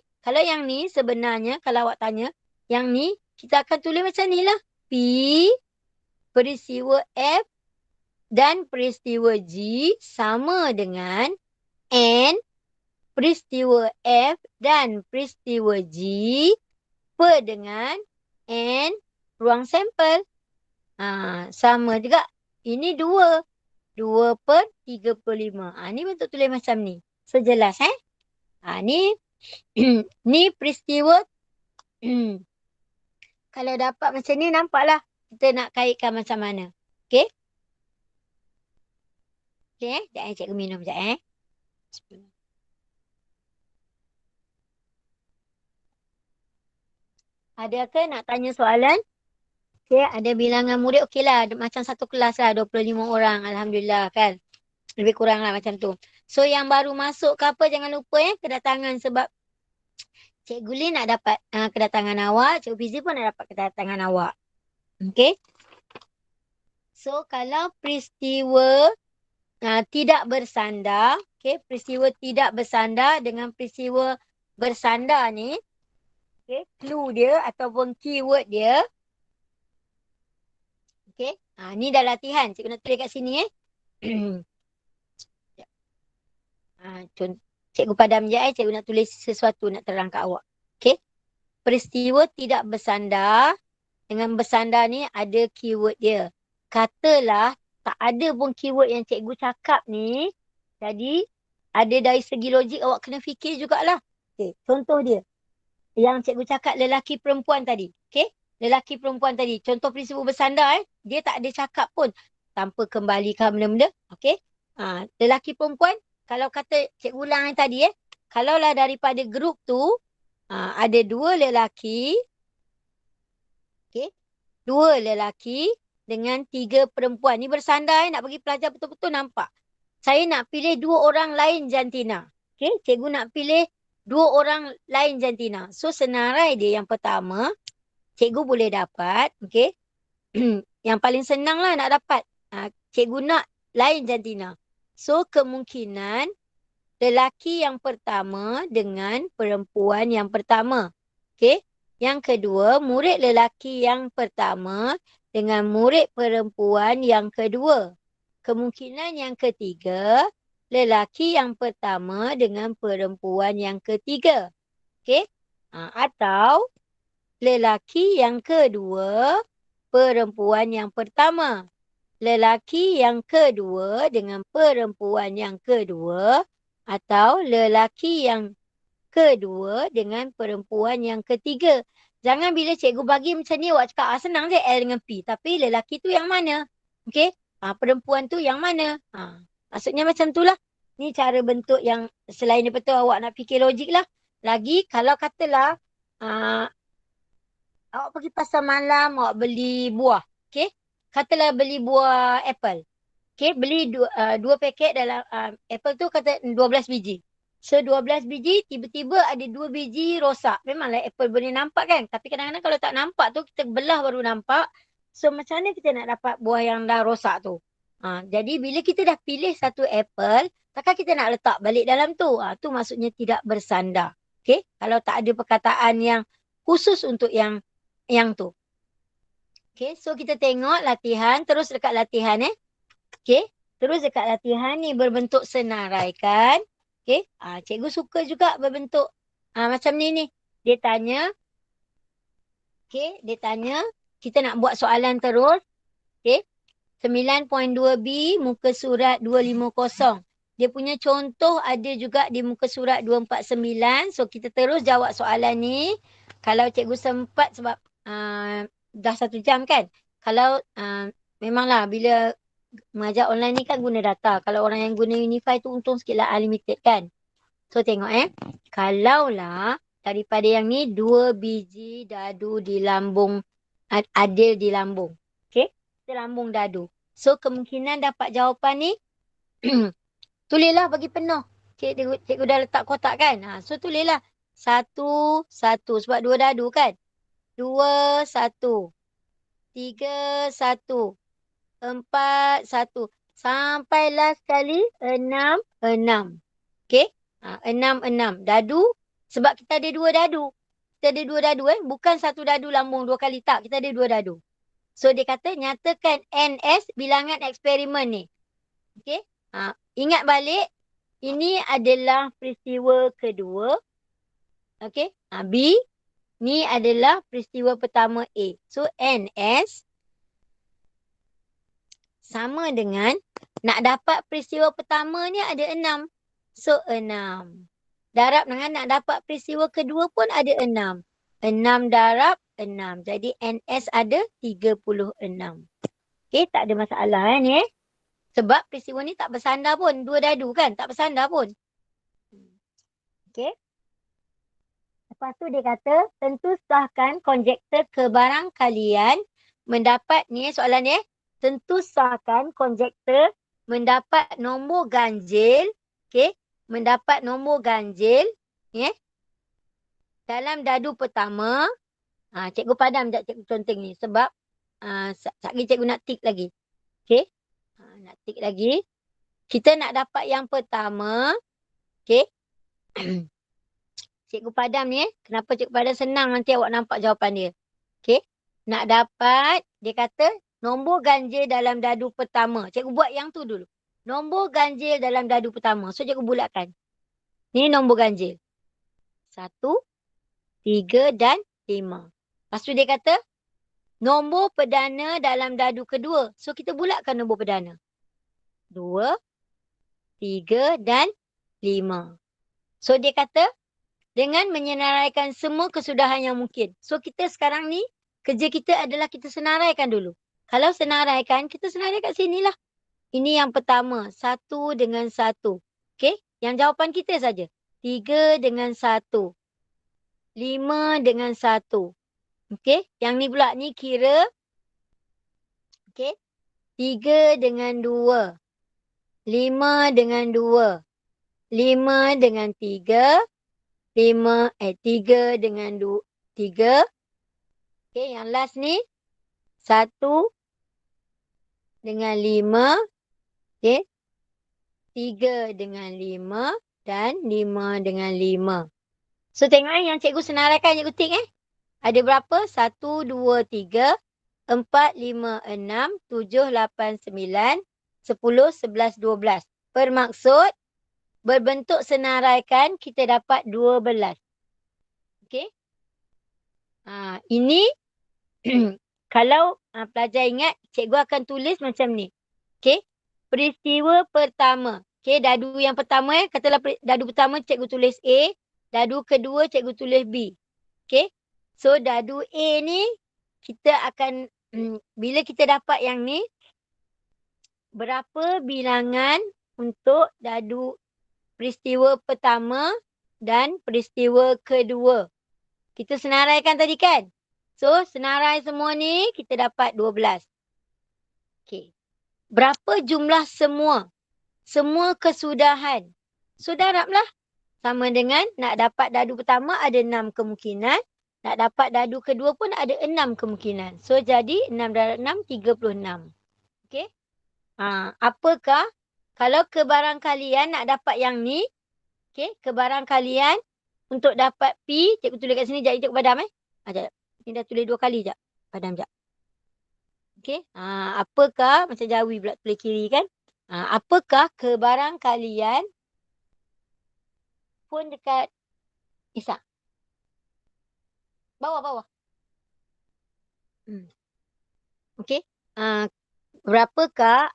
sebenarnya kalau awak tanya, yang ni kita akan tulis macam ni lah. P peristiwa F dan peristiwa G sama dengan N peristiwa F dan peristiwa G per dengan N ruang sampel. Sama juga. Ini 2. 2/35. Ni bentuk tulis macam ni. So jelas ni ni peristiwa. Kalau dapat macam ni nampaklah kita nak kaitkan macam mana. Okey? Okey, sekejap cikgu minum sekejap Adakah nak tanya soalan? Okey, ada bilangan murid okeylah, macam satu kelas lah 25 orang, alhamdulillah kan. Lebih kurang lah macam tu. So yang baru masuk ke apa jangan lupa kedatangan, sebab Cikgu Lin nak dapat kedatangan awak, Cikgu Fizi pun nak dapat kedatangan awak. Okey. So kalau peristiwa tidak bersandar, okey, peristiwa tidak bersandar dengan peristiwa bersandar ni, okey, clue dia ataupun keyword dia. Okey, ni dah latihan. Cikgu nak tulis kat sini Cikgu padam je cikgu nak tulis sesuatu nak terang kat awak. Okey. Peristiwa tidak bersandar dengan bersandar ni ada keyword dia. Katalah tak ada pun keyword yang cikgu cakap ni. Jadi ada dari segi logik awak kena fikir jugalah. Okey, contoh dia. Yang cikgu cakap lelaki perempuan tadi. Okey. Lelaki perempuan tadi. Contoh peristiwa bersandar dia tak ada cakap pun. Tanpa kembalikan benda-benda. Okey. Lelaki perempuan. Kalau kata cikgu ulang yang tadi kalaulah daripada grup tu ada 2 lelaki. Okey. 2 lelaki dengan 3 perempuan. Ni bersandar nak bagi pelajar betul-betul nampak. saya nak pilih 2 orang lain jantina. Okey, cikgu nak pilih 2 orang lain jantina. So senarai dia yang pertama, cikgu boleh dapat, okey. Yang paling senang lah nak dapat. Cikgu nak lain jantina. So kemungkinan lelaki yang pertama dengan perempuan yang pertama. Okey. Yang kedua, murid lelaki yang pertama dengan murid perempuan yang kedua. Kemungkinan yang ketiga, lelaki yang pertama dengan perempuan yang ketiga. Okey? Atau lelaki yang kedua, perempuan yang pertama. Lelaki yang kedua dengan perempuan yang kedua. Atau lelaki yang kedua dengan perempuan yang ketiga. Jangan bila cikgu bagi macam ni, awak cakap, senang je L dengan P. Tapi lelaki tu yang mana? Okey? Perempuan tu yang mana? Maksudnya macam tu lah. Ni cara bentuk yang selain daripada tu awak nak fikir logik lah. Lagi kalau katalah awak pergi pasar malam, awak beli buah. Okey? Katalah beli buah apple. Okey, beli dua paket dalam apple tu kata 12 biji. So 12 biji, tiba-tiba ada 2 biji rosak. Memanglah apple boleh nampak kan? Tapi kadang-kadang kalau tak nampak tu, kita belah baru nampak. So macam mana kita nak dapat buah yang dah rosak tu? Jadi bila kita dah pilih satu apple, takkan kita nak letak balik dalam tu? Tu maksudnya tidak bersandar. Okay? Kalau tak ada perkataan yang khusus untuk yang tu. Okay, so kita tengok latihan. Terus dekat latihan Okay, terus dekat latihan ni berbentuk senaraikan. Okay, cikgu suka juga berbentuk macam ni. Dia tanya. Okay, dia tanya. Kita nak buat soalan terus. Okay, 9.2B muka surat 250. Dia punya contoh ada juga di muka surat 249. So kita terus jawab soalan ni. Kalau cikgu sempat sebab dah 1 jam kan. Kalau memanglah bila mengajar online ni kan guna data. Kalau orang yang guna Unify tu untung sikit lah unlimited kan. So tengok Kalaulah daripada yang ni 2 biji dadu di lambung. Adil di lambung. Okay. Kita lambung dadu. So kemungkinan dapat jawapan ni. Tulislah bagi penuh. Cikgu dah letak kotak kan. So tulislah. 1, 1. Sebab 2 dadu kan. 2, 1. 3, 1. 4, 1. Sampai last kali 6, 6. Okay. 6, 6. Dadu. Sebab kita ada 2 dadu. Kita ada 2 dadu Bukan 1 dadu lambung 2 kali. Tak. Kita ada 2 dadu. So dia kata nyatakan NS bilangan eksperimen ni. Okay. Ingat balik. Ini adalah peristiwa kedua. Okay. B. Ni adalah peristiwa pertama A. So NS sama dengan nak dapat peristiwa pertama ni ada 6. So 6. Darab dengan nak dapat peristiwa kedua pun ada 6. 6 darab 6. Jadi NS ada 36. Okay, tak ada masalah ni Sebab peristiwa ni tak bersandar pun. 2 dadu kan, tak bersandar pun. Okay. Lepas tu dia kata, tentu sahkan konjektor kebarangkalian mendapat, ni soalan ni tentu sahkan konjektor mendapat nombor ganjil, okay, mendapat nombor ganjil, dalam dadu pertama. Cikgu padam sekejap cikgu conteng ni sebab sekejap cikgu nak tik lagi. Okay. Nak tik lagi. Kita nak dapat yang pertama. Okay. Cikgu padam ni kenapa cikgu padam senang nanti awak nampak jawapan dia. Okay. Nak dapat, dia kata nombor ganjil dalam dadu pertama. Cikgu buat yang tu dulu. Nombor ganjil dalam dadu pertama. So cikgu bulatkan. Ni nombor ganjil. 1, 3 dan 5. Lepas tu dia kata nombor perdana dalam dadu kedua. So kita bulatkan nombor perdana. 2, 3 dan 5. So dia kata dengan menyenaraikan semua kesudahan yang mungkin. So kita sekarang ni kerja kita adalah kita senaraikan dulu. Kalau senaraikan, kita senaraikan kat sini lah. Ini yang pertama. 1 dengan 1. Okay. Yang jawapan kita saja. 3 dengan 1. 5 dengan 1. Okay. Yang ni pula ni kira. Okay. 3 dengan 2. 5 dengan 2. 5 dengan 3. 3 dengan 3. Okay, yang last ni 1 dengan 5. Okay, 3 dengan 5 dan 5 dengan 5. So tengok yang cikgu senaraikan, cikgu tik Ada berapa? 1, 2, 3, 4, 5, 6, 7, 8, 9, 10, 11, 12. Bermaksud berbentuk senaraikan kita dapat 12. Okey. Ini kalau pelajar ingat, cikgu akan tulis macam ni. Okey. Peristiwa pertama. Okey, dadu yang pertama katalah dadu pertama cikgu tulis A, dadu kedua cikgu tulis B. Okey. So dadu A ni kita akan bila kita dapat yang ni, berapa bilangan untuk dadu peristiwa pertama dan peristiwa kedua. Kita senaraikan tadi kan? So senarai semua ni kita dapat 12. Okey. Berapa jumlah semua? Semua kesudahan. So darablah. Sama dengan nak dapat dadu pertama ada 6 kemungkinan. Nak dapat dadu kedua pun ada 6 kemungkinan. So jadi 6 darab 6, 36. Okey. Apakah kalau kebarangkalian nak dapat yang ni, okey, kebarangkalian untuk dapat P, cikgu tulis kat sini, jap cikgu padam Sekejap. Ni dah tulis 2 kali jap. Padam jap. Okey. Apakah, macam Jawi pula tulis kiri kan? Apakah kebarangkalian pun dekat Isa. Bawah. Okey. Berapakah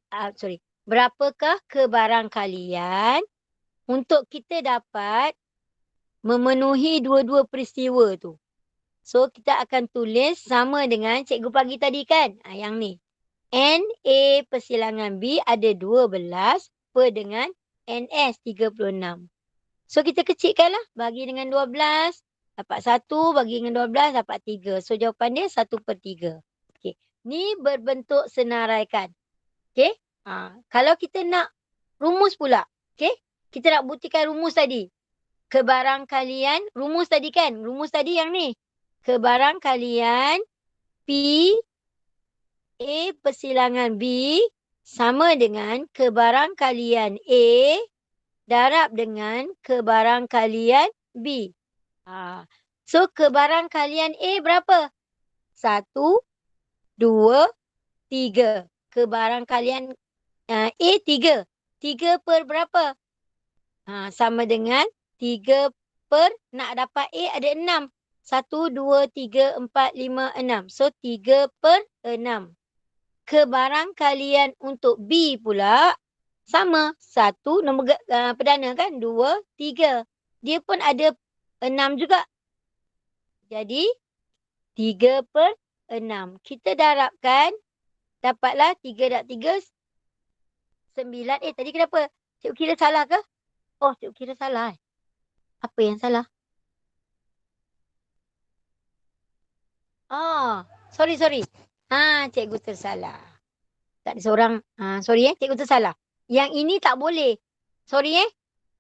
kebarangkalian untuk kita dapat memenuhi dua-dua peristiwa tu? So kita akan tulis sama dengan cikgu pagi tadi kan? Yang ni. NA persilangan B ada 12 per dengan NS 36. So kita kecilkanlah. Bagi dengan 12 dapat 1. Bagi dengan 12 dapat 3. So jawapan dia 1/3. Okey. Ni berbentuk senaraikan. Okey. Kalau kita nak rumus pula. Okey. Kita nak buktikan rumus tadi. Kebarangkalian. Rumus tadi kan? Rumus tadi yang ni. Kebarangkalian P A persilangan B sama dengan kebarangkalian A darab dengan kebarangkalian B. So kebarangkalian A berapa? 1, 2, 3. Kebarangkalian A 3. 3 per berapa? Sama dengan 3 per nak dapat A ada 6. 1, 2, 3, 4, 5, 6. So 3 per 6. Kebarangkalian untuk B pula sama. 1 nombor perdana kan? 2, 3. Dia pun ada 6 juga. Jadi 3 per 6. Kita darabkan. Dapatlah 3 darab 3. 9. Tadi kenapa? Cikgu kira salah ke? Oh, cikgu kira salah. Apa yang salah? Sorry. Cikgu tersalah. Tak ada seorang. Sorry cikgu tersalah. Yang ini tak boleh. Sorry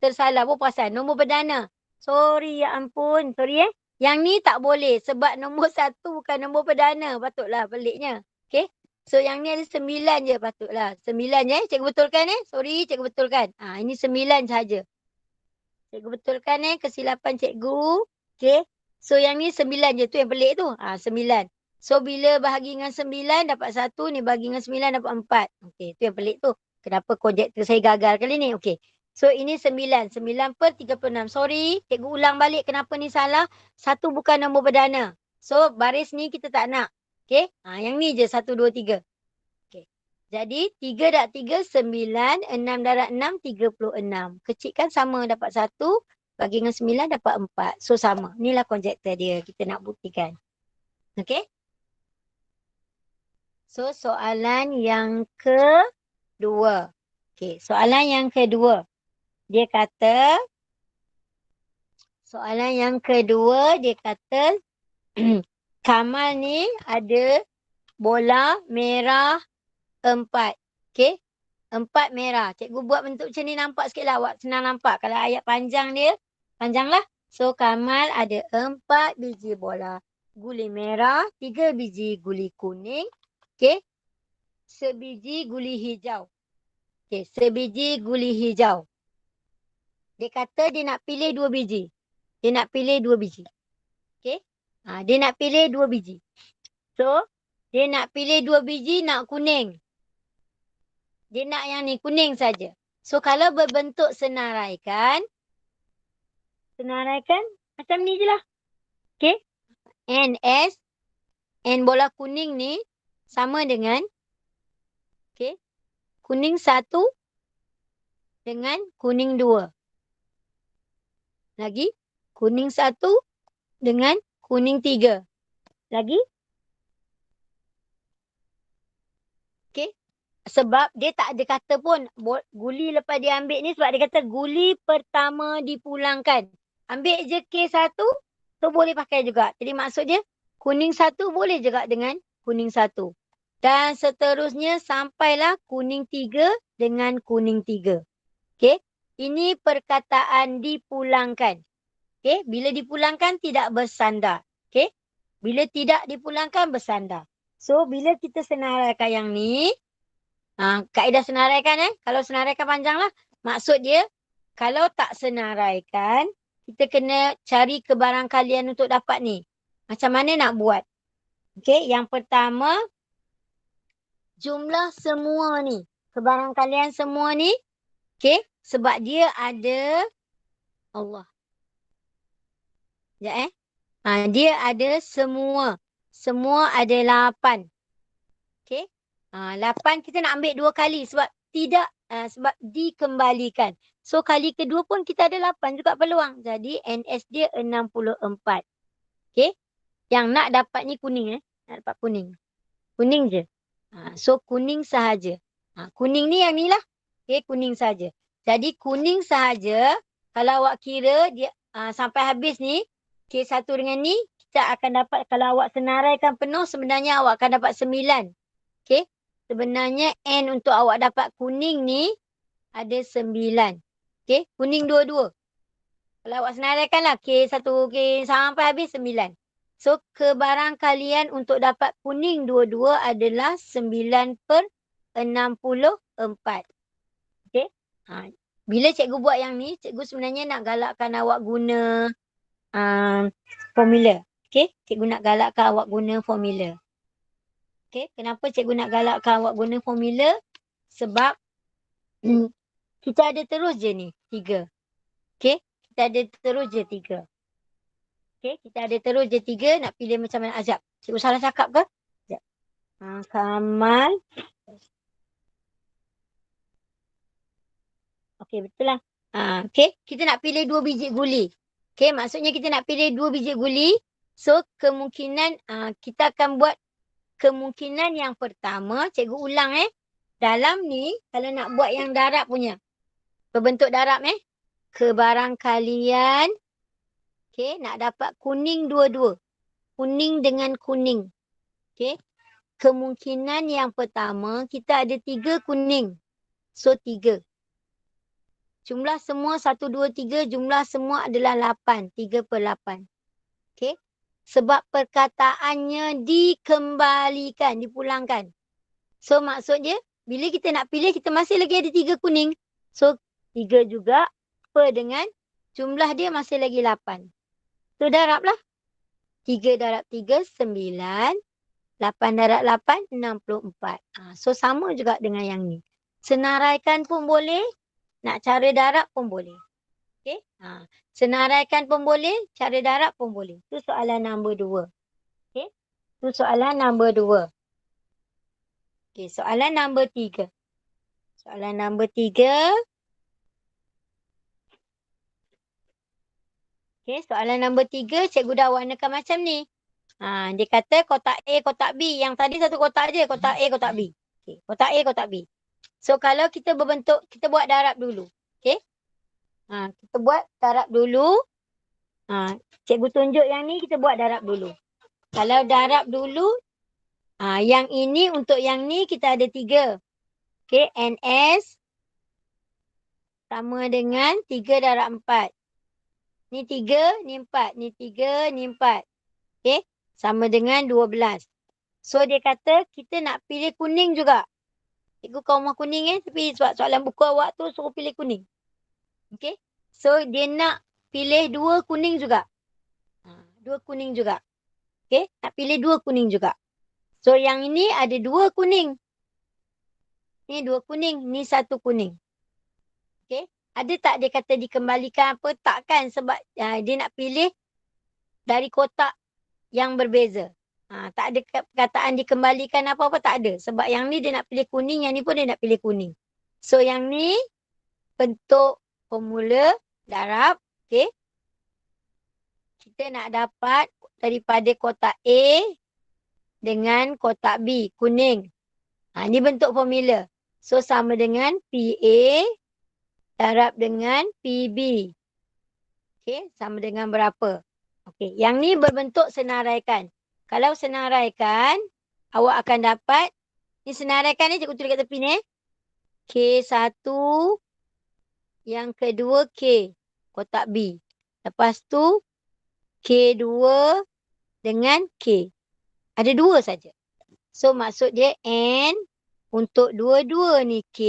tersalah. Apa perasan? Nombor perdana. Sorry, ya ampun. Sorry Yang ni tak boleh. Sebab nombor 1 bukan nombor perdana. Patutlah peliknya. Okay. So yang ni ada 9 je patutlah. 9 je. Cikgu betulkan Sorry, cikgu betulkan. Ini 9 sahaja. Cikgu betulkan kesilapan cikgu. Okay. So yang ni 9 je. Tu yang pelik tu. 9. So bila bahagi dengan 9 dapat 1. Ni bahagi dengan 9 dapat 4. Okay. Tu yang pelik tu. Kenapa konjektor saya gagal kali ni. Okay. So ini 9. 9 per 36. Sorry. Cikgu ulang balik kenapa ni salah. 1 bukan nombor perdana. So baris ni kita tak nak. Okay. Yang ni je 1, 2, 3. Okay. Jadi 3 darab 3 9. 6 darab 6 36. Kecilkan sama dapat 1. Bagi dengan 9 dapat 4. So sama. Inilah konjektor dia. Kita nak buktikan. Okay. So soalan yang kedua. Okay. Soalan yang kedua. Dia kata. Soalan yang kedua. Dia kata. Kamal ni ada bola merah 4. Okay. 4 merah. Cikgu buat bentuk macam ni nampak sikit lah. Awak senang nampak. Kalau ayat panjang dia, panjang lah. So, Kamal ada 4 biji bola guli merah, 3 biji guli kuning. Okey. Sebiji guli hijau. Okey, sebiji guli hijau. Dia kata dia nak pilih 2 biji. Dia nak pilih 2 biji. Okey. Dia nak pilih 2 biji. So, dia nak pilih 2 biji nak kuning. Dia nak yang ni kuning saja. So, kalau berbentuk senaraikan macam ni je lah. Okey. NS, N bola kuning ni sama dengan okey, kuning 1 dengan kuning 2. Lagi kuning 1 dengan kuning 3. Lagi. Okey. Sebab dia tak ada kata pun guli lepas dia ambil ni, sebab dia kata guli pertama dipulangkan. Ambil je K1, so boleh pakai juga. Jadi maksud dia kuning 1 boleh juga dengan kuning 1. Dan seterusnya sampailah kuning 3 dengan kuning 3. Okey. Ini perkataan dipulangkan. Okey. Bila dipulangkan tidak bersandar. Okey. Bila tidak dipulangkan bersandar. So bila kita senaraikan yang ni, kaedah senaraikan kalau senaraikan panjang lah. Maksud dia, kalau tak senaraikan, kita kena cari kebarangkalian untuk dapat ni. Macam mana nak buat? Okey, yang pertama, jumlah semua ni. Kebarangkalian semua ni. Okey, sebab dia ada Allah. Sekejap dia ada semua. Semua ada 8. Okey. 8 kita nak ambil 2 kali sebab sebab dikembalikan. So kali kedua pun kita ada 8 juga peluang. Jadi NS dia 64. Okey. Yang nak dapat ni kuning Nak dapat kuning. Kuning je. So kuning sahaja. Kuning ni yang ni lah. Okey, kuning sahaja. Jadi kuning sahaja, kalau awak kira dia sampai habis ni, K1 dengan ni, kita akan dapat, kalau awak senaraikan penuh, sebenarnya awak akan dapat 9. Okey. Sebenarnya N untuk awak dapat kuning ni ada 9. Okey. Kuning 2-2. Kalau awak senaraikan lah K1, K sampai habis 9. So kebarangkalian untuk dapat kuning 2-2 adalah 9/64. Okey. Bila cikgu buat yang ni, cikgu sebenarnya nak galakkan awak guna formula. Okey. Cikgu nak galakkan awak guna formula. Okey, kenapa cikgu nak galakkan awak guna formula? Sebab kita ada terus je ni 3. Okey, kita ada terus je 3. Okey, kita ada terus je 3, nak pilih macam mana? Ajak. Cikgu salah cakap ke? Sekejap. Kamal. Okey, betul lah. Okey, kita nak pilih 2 biji guli. Okey, maksudnya kita nak pilih 2 biji guli. So, kemungkinan kita akan buat kemungkinan yang pertama, cikgu ulang dalam ni, kalau nak buat yang darab punya. Berbentuk darab kebarangkalian. Okey, nak dapat kuning 2-2. Kuning dengan kuning. Okey. Kemungkinan yang pertama, kita ada 3 kuning. So, 3. Jumlah semua 1, 2, 3, jumlah semua adalah 8. 3/8. Okey. Sebab perkataannya dikembalikan, dipulangkan. So maksud dia, bila kita nak pilih, kita masih lagi ada 3 kuning. So 3 juga per dengan jumlah dia masih lagi 8. So darablah. 3 darab 3, 9. 8 darab 8, 64. So sama juga dengan yang ni. Senaraikan pun boleh, nak cara darab pun boleh. Okey. Senaraikan pun boleh, cara darab pun boleh. Itu soalan nombor 2. Okey. Itu soalan nombor 2. Okey, soalan nombor 3. Soalan nombor 3. Okey, soalan nombor 3, cikgu dah warnakan macam ni. Dia kata kotak A, kotak B. Yang tadi satu kotak je, kotak A, kotak B. Okey, kotak A, kotak B. So kalau kita berbentuk, kita buat darab dulu. Okey. Kita buat darab dulu. Cikgu tunjuk yang ni, kita buat darab dulu. Kalau darab dulu, yang ini untuk yang ni kita ada 3. Okay, NS sama dengan 3 darab 4. Ni 3, ni 4. Ni 3, ni 4. Okay, sama dengan 12. So, dia kata kita nak pilih kuning juga. Cikgu kau rumah kuning tapi sebab soalan buku awak tu suruh pilih kuning. Okay, so dia nak pilih 2 kuning juga. 2 kuning juga. Okay, nak pilih 2 kuning juga. So, yang ini ada 2 kuning. Ni 2 kuning, ni 1 kuning. Okay, ada tak dia kata dikembalikan apa? Tak kan, sebab dia nak pilih dari kotak yang berbeza. Tak ada perkataan dikembalikan apa-apa, tak ada. Sebab yang ni dia nak pilih kuning, yang ni pun dia nak pilih kuning. So, yang ni bentuk formula darab. Okay, kita nak dapat daripada kotak A dengan kotak B, kuning. Ni bentuk formula. So, sama dengan PA darab dengan PB. Okay, sama dengan berapa? Okay, yang ni berbentuk senaraikan. Kalau senaraikan, awak akan dapat, ni senaraikan ni cikgu tulis kat tepi ni. K1, yang kedua K, kotak B. Lepas tu, K2 dengan K. Ada 2 saja. So, maksud dia N untuk dua-dua ni K,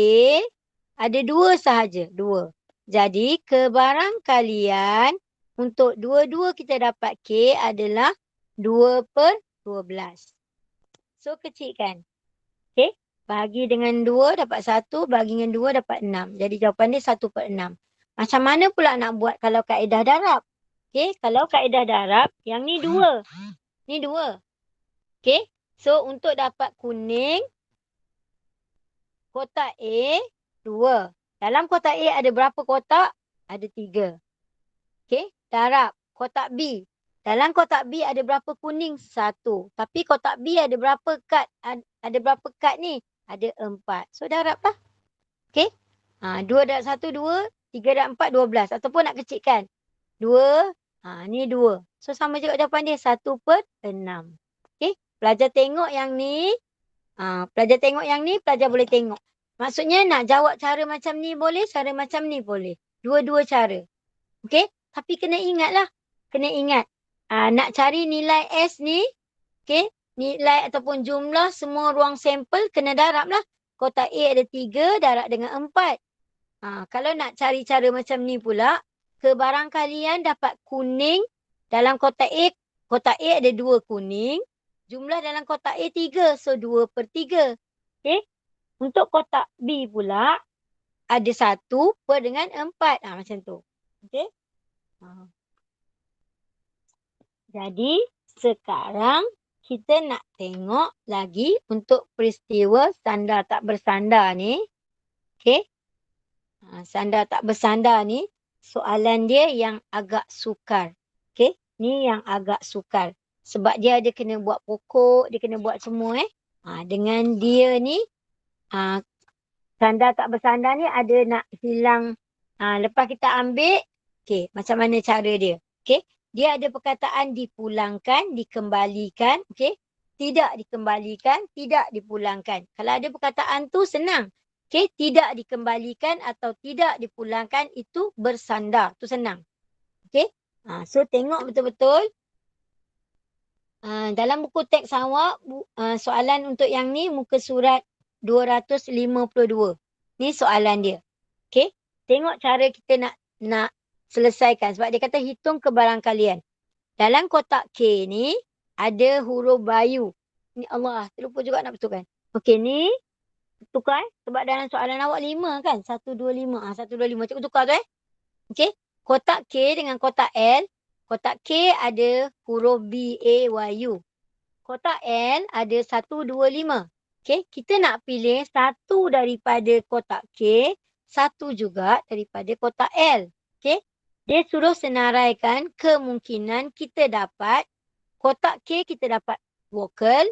ada 2 sahaja, 2. Jadi, kebarangkalian untuk dua-dua kita dapat K adalah 2/12. So, kecilkan. Okay, bahagi dengan 2 dapat 1, bahagi dengan 2 dapat 6. Jadi, jawapan dia 1/6. Macam mana pula nak buat kalau kaedah darab? Okay, kalau kaedah darab, yang ni 2. Ni 2. Okay, so untuk dapat kuning, kotak A, 2. Dalam kotak A ada berapa kotak? Ada 3. Okay, darab. Kotak B. Dalam kotak B ada berapa kuning? 1. Tapi kotak B ada berapa kad? Ada berapa kad ni? Ada 4. So, darab lah. Okay. 2 darab 1, 2. 3 darab 4, 12. Ataupun nak kecilkan. 2. Ni 2. So, sama juga jawapan dia. 1/6. Okay. Pelajar tengok yang ni. Pelajar tengok yang ni, pelajar boleh tengok. Maksudnya nak jawab cara macam ni boleh, cara macam ni boleh. Dua-dua cara. Okay. Tapi kena ingat lah. Kena ingat. Nak cari nilai S ni. Okay. Nilai ataupun jumlah semua ruang sampel kena darab lah. Kotak A ada 3, darab dengan 4. Kalau nak cari cara macam ni pula, kebarangkalian dapat kuning dalam kotak A. Kotak A ada 2 kuning. Jumlah dalam kotak A 3. So, 2/3. Okay. Untuk kotak B pula, ada 1 per dengan 4. Macam tu. Okay. Jadi, sekarang kita nak tengok lagi untuk peristiwa sandar tak bersandar ni. Okay. Sandar tak bersandar ni, soalan dia yang agak sukar. Okay. Ni yang agak sukar. Sebab dia ada kena buat pokok, dia kena buat semua dengan dia ni, sandar tak bersandar ni ada nak hilang. Lepas kita ambil, okay, macam mana cara dia? Okay. Dia ada perkataan dipulangkan, dikembalikan, okay. Tidak dikembalikan, tidak dipulangkan. Kalau ada perkataan tu senang. Okay, tidak dikembalikan atau tidak dipulangkan itu bersandar. Tu senang. Okay. So, tengok betul-betul. Dalam buku teks awak, soalan untuk yang ni muka surat 252. Ni soalan dia. Okay. Tengok cara kita nak selesaikan. Sebab dia kata hitung kebarangkalian. Dalam kotak K ni ada huruf bayu. Ni Allah, terlupa juga nak betulkan. Okay, ni tukar sebab dalam soalan awak 5 kan? 125. 125. Cikgu tukar tu Okay. Kotak K dengan kotak L. Kotak K ada huruf B, A, Y, U. Kotak L ada 125. Okay. Kita nak pilih satu daripada kotak K, satu juga daripada kotak L. Okay. Dia suruh senaraikan kemungkinan kita dapat kotak K kita dapat vokal.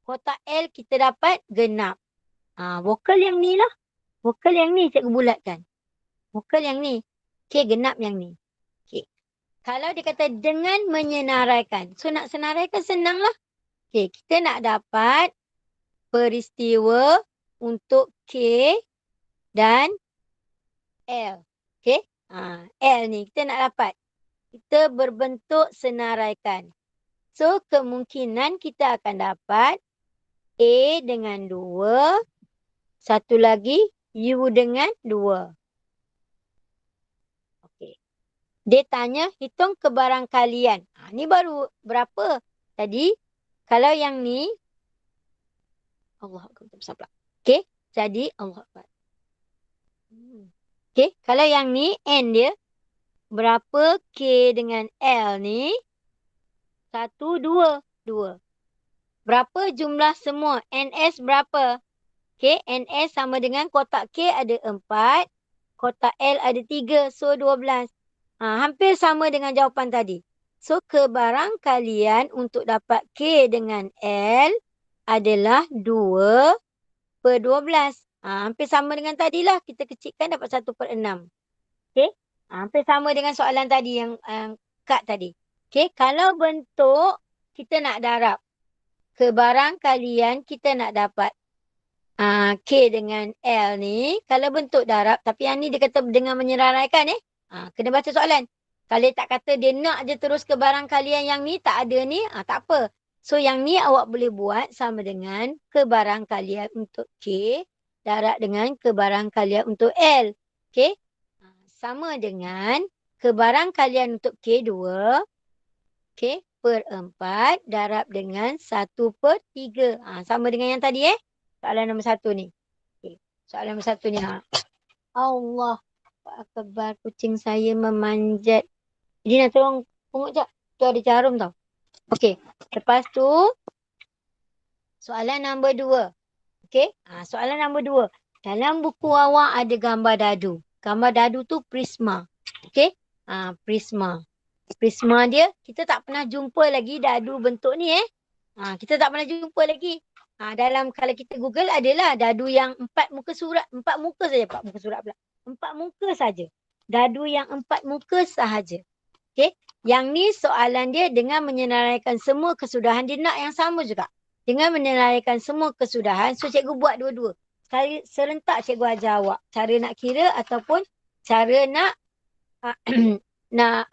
Kotak L kita dapat genap. Vokal yang ni lah. Vokal yang ni cikgu bulatkan. Vokal yang ni. K genap yang ni. Okay. Kalau dia kata dengan menyenaraikan. So nak senaraikan senang lah. Okay. Kita nak dapat peristiwa untuk K dan L. Okey. L ni kita nak dapat. Kita berbentuk senaraikan. So, kemungkinan kita akan dapat A dengan 2. Satu lagi U dengan 2. Okey. Dia tanya hitung kebarangkalian. Ni baru berapa? Tadi, kalau yang ni, Allah Akbar. Okey. Jadi, Allah Akbar. Okey. Kalau yang ni, N dia, berapa K dengan L ni? 1, 2. 2. Berapa jumlah semua? NS berapa? Okay, NS sama dengan kotak K ada 4. Kotak L ada 3. So, 12. Hampir sama dengan jawapan tadi. So, kebarangkalian untuk dapat K dengan L adalah 2 per 12. Hampir sama dengan tadilah. Kita kecilkan dapat 1 per 6. Okay. Hampir sama dengan soalan tadi yang kad tadi. Okay, kalau bentuk kita nak darab. Kebarangkalian kita nak dapat K dengan L ni. Kalau bentuk darab. Tapi yang ni dia kata dengan menyeraikan kena baca soalan. Kalau tak kata dia nak je terus kebarangkalian yang ni. Tak ada ni. Tak apa. So yang ni awak boleh buat sama dengan kebarangkalian untuk K. Darab dengan kebarangkalian untuk L. Okay. Sama dengan kebarangkalian untuk K 2. Okay. Per 4 darab dengan 1 per 3. Sama dengan yang tadi soalan nombor 1 ni. Okay. Soalan nombor 1 ni. Allah Akbar, kucing saya memanjat. Jadi nak tolong pungut sekejap. Tu ada jarum tau. Okay. Lepas tu soalan nombor 2. Okay. Soalan nombor 2. Dalam buku awak ada gambar dadu. Gambar dadu tu prisma. Okay. Prisma. Prisma dia, kita tak pernah jumpa lagi dadu bentuk ni kita tak pernah jumpa lagi. Dalam kalau kita Google adalah dadu yang 4 muka surat. 4 muka saja. 4 muka surat pula. 4 muka saja. Dadu yang 4 muka sahaja. Okay. Yang ni soalan dia dengan menyenaraikan semua kesudahan. Dia nak yang sama juga. Dengan menyenaraikan semua kesudahan. So cikgu buat dua-dua. Sekali serentak cikgu ajar awak. Cara nak kira ataupun cara nak nak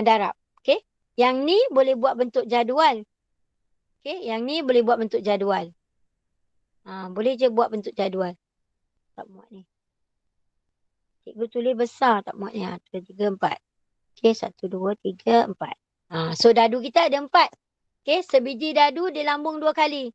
darab. Okey. Yang ni boleh buat bentuk jadual. Okey, yang ni boleh buat bentuk jadual. Boleh je buat bentuk jadual. Tak muat ni. Cikgu tulis besar tak muat ni. 2, 3, 4. Okey, 1, 2, 3, 4. So dadu kita ada 4. Okey, sebiji dadu dia lambung 2 kali.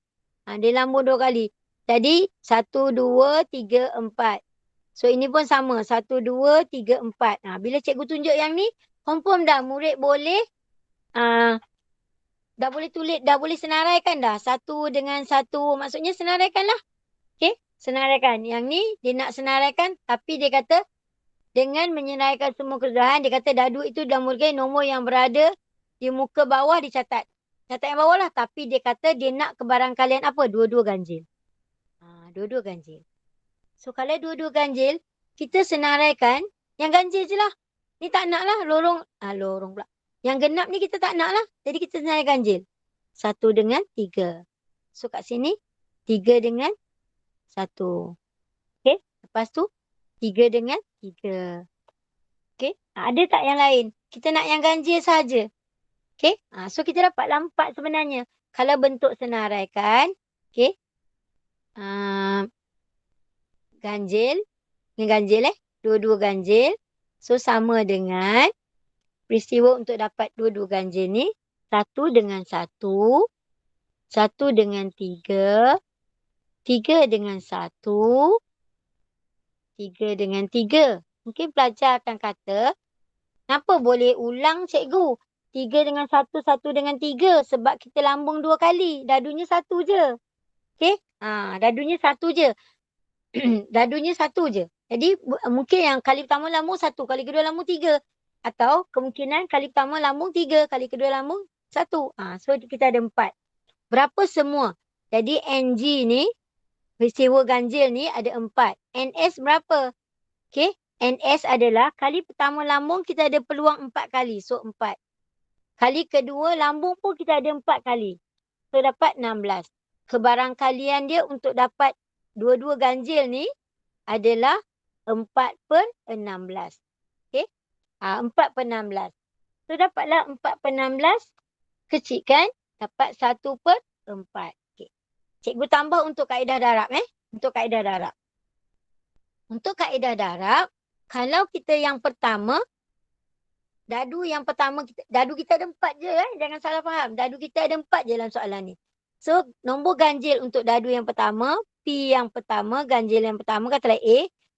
Dia lambung 2 kali. Jadi 1, 2, 3, 4. So ini pun sama. 1, 2, 3, 4. Bila cikgu tunjuk yang ni, confirm dah murid boleh dah boleh tulis, dah boleh senaraikan dah. 1 dengan 1. Maksudnya senaraikan lah. Okay. Senaraikan. Yang ni dia nak senaraikan tapi dia kata dengan menyenaraikan semua kesudahan, dia kata dadu itu dah mulakan nombor yang berada di muka bawah dicatat. Catat yang bawah lah. Tapi dia kata dia nak kebarangkalian apa? Dua-dua ganjil. Dua-dua ganjil. So kalau dua-dua ganjil, kita senaraikan yang ganjil je lah. Ni tak nak lah. Lorong pula. Yang genap ni kita tak nak lah. Jadi kita senaraikan ganjil. 1 dengan 3. So kat sini, 3 dengan 1. Okay. Lepas tu, 3 dengan 3. Okay. Ada tak yang lain? Kita nak yang ganjil saja. Okay. So kita dapatlah 4 sebenarnya. Kalau bentuk senaraikan. Okay. Ganjil. Dengan ganjil dua-dua ganjil. So sama dengan peristiwa untuk dapat dua-dua ganjil ni. 1 dengan 1. 1 dengan 3. 3 dengan 1. 3 dengan 3. Mungkin pelajar akan kata, kenapa boleh ulang cikgu? 3 dengan 1, 1 dengan 3. Sebab kita lambung 2 kali. Dadunya 1 je. Okay. Dadunya 1 je. Dadunya 1 je. Jadi mungkin yang kali pertama lambung 1, kali kedua lambung 3. Atau kemungkinan kali pertama lambung 3, kali kedua lambung 1. So kita ada 4. Berapa semua? Jadi NG ni, peristiwa ganjil ni ada 4. NS berapa? Okay. NS adalah kali pertama lambung kita ada peluang 4 kali. So 4. Kali kedua lambung pun kita ada 4 kali. So dapat 16. kebarangkalian dia untuk dapat dua-dua ganjil ni adalah 4/16. Okey. 4/16. So dapatlah 4/16 kecilkan dapat 1/4. Okey. Cikgu tambah untuk kaedah darab Untuk kaedah darab. Untuk kaedah darab, kalau kita yang pertama, dadu kita ada 4 je jangan salah faham. Dadu kita ada 4 je dalam soalan ni. So, nombor ganjil untuk dadu yang pertama, P yang pertama, ganjil yang pertama katalah A,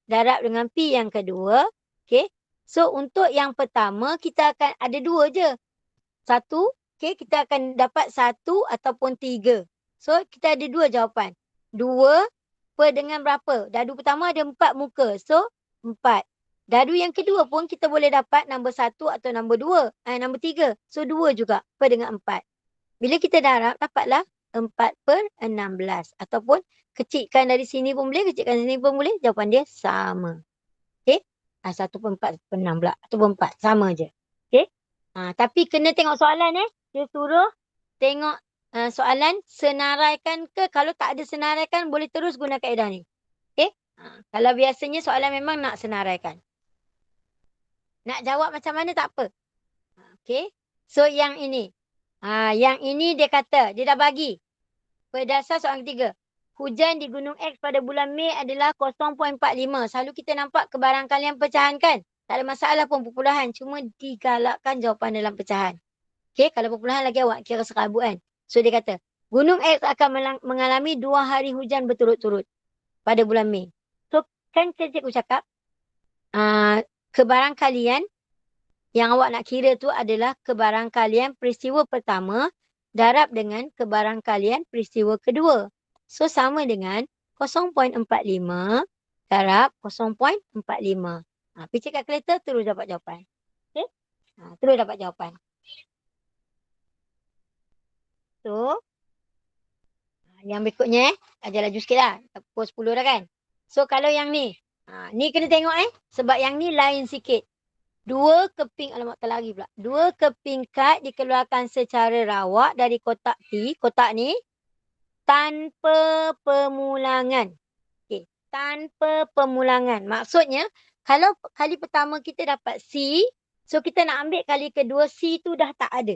darab dengan P yang kedua. Okey. So, untuk yang pertama, kita akan ada 2 je. 1, okey, kita akan dapat 1 ataupun 3. So, kita ada 2 jawapan. 2 per dengan berapa? Dadu pertama ada 4 muka. So, 4. Dadu yang kedua pun kita boleh dapat nombor 1 atau nombor 2. Nombor 3. So, 2 juga per dengan 4. Bila kita darab, dapatlah 4/16. Ataupun kecilkan dari sini pun boleh, kecilkan dari sini pun boleh. Jawapan dia sama. Okey? 1/4/6 pula. 1/4. Sama je. Okey? Tapi kena tengok soalan Dia suruh tengok soalan senaraikan ke. Kalau tak ada senaraikan, boleh terus guna kaedah ni. Okey? Kalau biasanya soalan memang nak senaraikan. Nak jawab macam mana tak apa. Okey? So yang ini. Yang ini dia kata, dia dah bagi. Berdasar soalan ketiga. Hujan di Gunung X pada bulan Mei adalah 0.45. Selalu kita nampak kebarangkalian pecahan kan? Tak ada masalah pun perpuluhan. Cuma digalakkan jawapan dalam pecahan. Okey, kalau perpuluhan lagi awak kira serabut kan? So dia kata, Gunung X akan mengalami 2 hari hujan berturut-turut pada bulan Mei. So kan cikgu cakap, kebarangkalian yang awak nak kira tu adalah kebarangkalian peristiwa pertama darab dengan kebarangkalian peristiwa kedua. So sama dengan 0.45 darab 0.45. Pergi kat kalkulator terus dapat jawapan. Okey? Terus dapat jawapan. So, yang berikutnya ajar laju sikit lah. Pukul 10 dah kan. So, kalau yang ni. Ni kena tengok sebab yang ni lain sikit. 2 keping, alamak terlari pula. 2 keping kad dikeluarkan secara rawak dari kotak T. Kotak ni. Tanpa pemulangan. Okay. Tanpa pemulangan. Maksudnya, kalau kali pertama kita dapat C. So, kita nak ambil kali kedua C tu dah tak ada.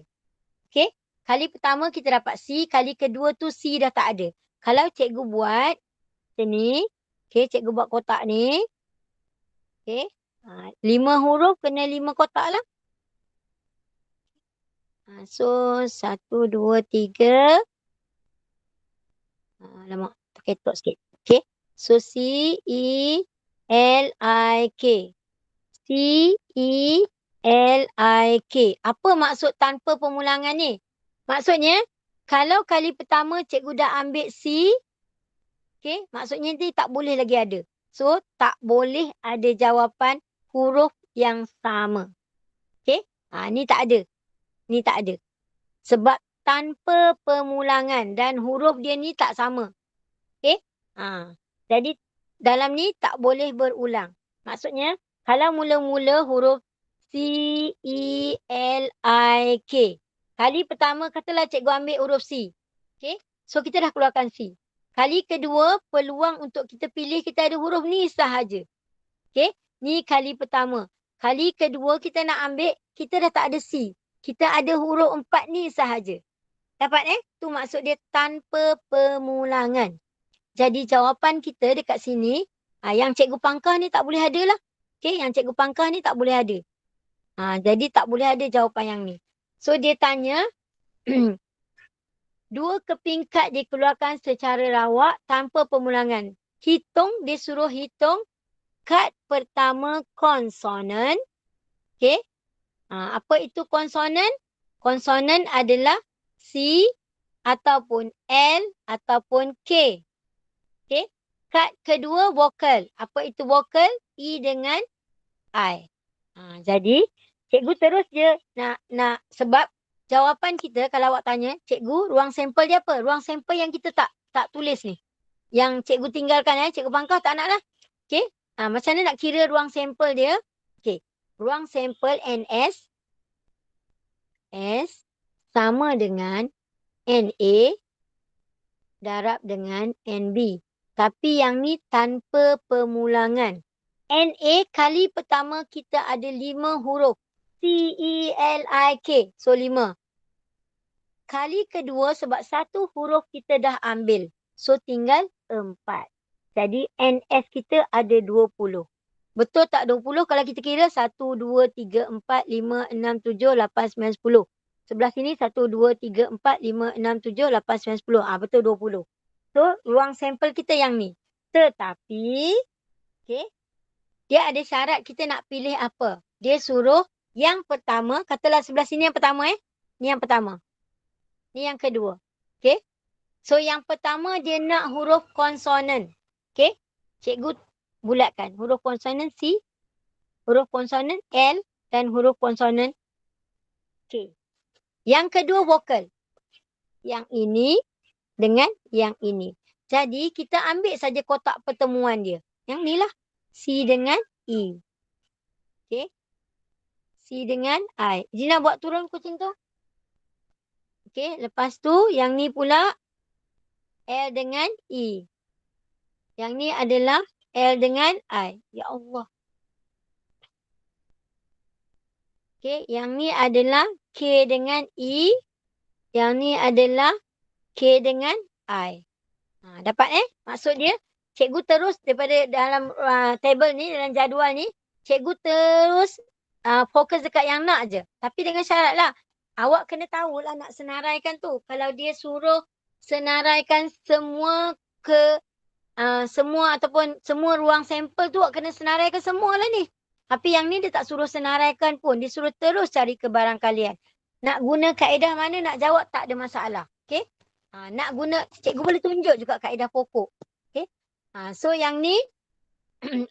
Okay. Kali pertama kita dapat C, kali kedua tu C dah tak ada. Kalau cikgu buat macam ni, okay, cikgu buat kotak ni. Okay. 5 huruf kena 5 kotak lah. So, 1, 2, 3. Lama, terketuk sikit. Okay. So, C-E-L-I-K. C-E-L-I-K. Apa maksud tanpa pemulangan ni? Maksudnya, kalau kali pertama cikgu dah ambil C, okay, maksudnya ni tak boleh lagi ada. So, tak boleh ada jawapan huruf yang sama. Okay, ni tak ada. Ni tak ada. Sebab tanpa pemulangan dan huruf dia ni tak sama. Okay, jadi dalam ni tak boleh berulang. Maksudnya, kalau mula-mula huruf C-E-L-I-K. Kali pertama katalah cikgu ambil huruf C. Okay. So kita dah keluarkan C. Kali kedua peluang untuk kita pilih kita ada huruf ni sahaja. Okay. Ni kali pertama. Kali kedua kita nak ambil kita dah tak ada C. Kita ada huruf 4 ni sahaja. Dapat Tu maksud dia tanpa pemulangan. Jadi jawapan kita dekat sini. Yang cikgu pangkah ni tak boleh ada lah. Okay. Yang cikgu pangkah ni tak boleh ada. Jadi tak boleh ada jawapan yang ni. So dia tanya, 2 keping kad dikeluarkan secara rawak tanpa pemulangan. Dia suruh hitung kad pertama konsonan. Okay. Apa itu konsonan? Konsonan adalah C ataupun L ataupun K. Okay. Kad kedua vokal. Apa itu vokal? E dengan I. Jadi, cikgu terus je nak sebab jawapan kita kalau awak tanya, cikgu ruang sampel dia apa? Ruang sampel yang kita tak tulis ni. Yang cikgu tinggalkan cikgu pangkah tak nak lah. Okey. Macam mana nak kira ruang sampel dia? Okey. Ruang sampel NS S sama dengan NA darab dengan NB. Tapi yang ni tanpa permulangan. NA kali pertama kita ada 5 huruf. CELIK. So 5. Kali kedua sebab satu huruf kita dah ambil. So tinggal 4. Jadi NS kita ada 20. Betul tak 20 kalau kita kira 1, 2, 3, 4, 5, 6, 7, 8, 9, 10. Sebelah sini 1, 2, 3, 4, 5, 6, 7, 8, 9, 10. Betul 20. So ruang sampel kita yang ni. Tetapi, okay, dia ada syarat kita nak pilih apa. Dia suruh yang pertama, katalah sebelah sini yang pertama Ni yang pertama. Ni yang kedua. Okay. So yang pertama dia nak huruf konsonan. Okay. Cikgu bulatkan. Huruf konsonan C, huruf konsonan L dan huruf konsonan K. Yang kedua vokal. Yang ini dengan yang ini. Jadi kita ambil saja kotak pertemuan dia. Yang ni lah. C dengan E. Okay. C dengan I. Zina buat turun kucing tu. Okay. Lepas tu yang ni pula L dengan E. Yang ni adalah L dengan I. Ya Allah. Okay. Yang ni adalah K dengan E. Yang ni adalah K dengan I. Dapat Maksud dia, cikgu terus daripada dalam table ni, dalam jadual ni, cikgu terus fokus dekat yang nak je. Tapi dengan syarat lah, awak kena tahulah nak senaraikan tu. Kalau dia suruh senaraikan semua semua ataupun semua ruang sampel tu, awak kena senaraikan semua lah ni. Tapi yang ni dia tak suruh senaraikan pun. Dia suruh terus cari kebarangkalian. Nak guna kaedah mana nak jawab tak ada masalah. Okay. Nak guna, cikgu boleh tunjuk juga kaedah pokok. Okay. So yang ni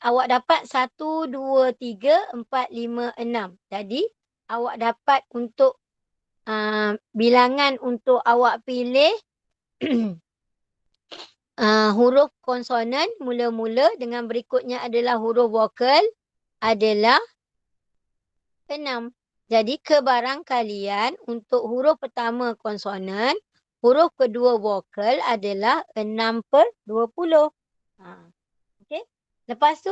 awak dapat 1, 2, 3, 4, 5, 6. Jadi awak dapat untuk bilangan untuk awak pilih huruf konsonan mula-mula dengan berikutnya adalah huruf vokal adalah 6. Jadi kebarangkalian untuk huruf pertama konsonan, huruf kedua vokal adalah 6/20. Okey. Lepas tu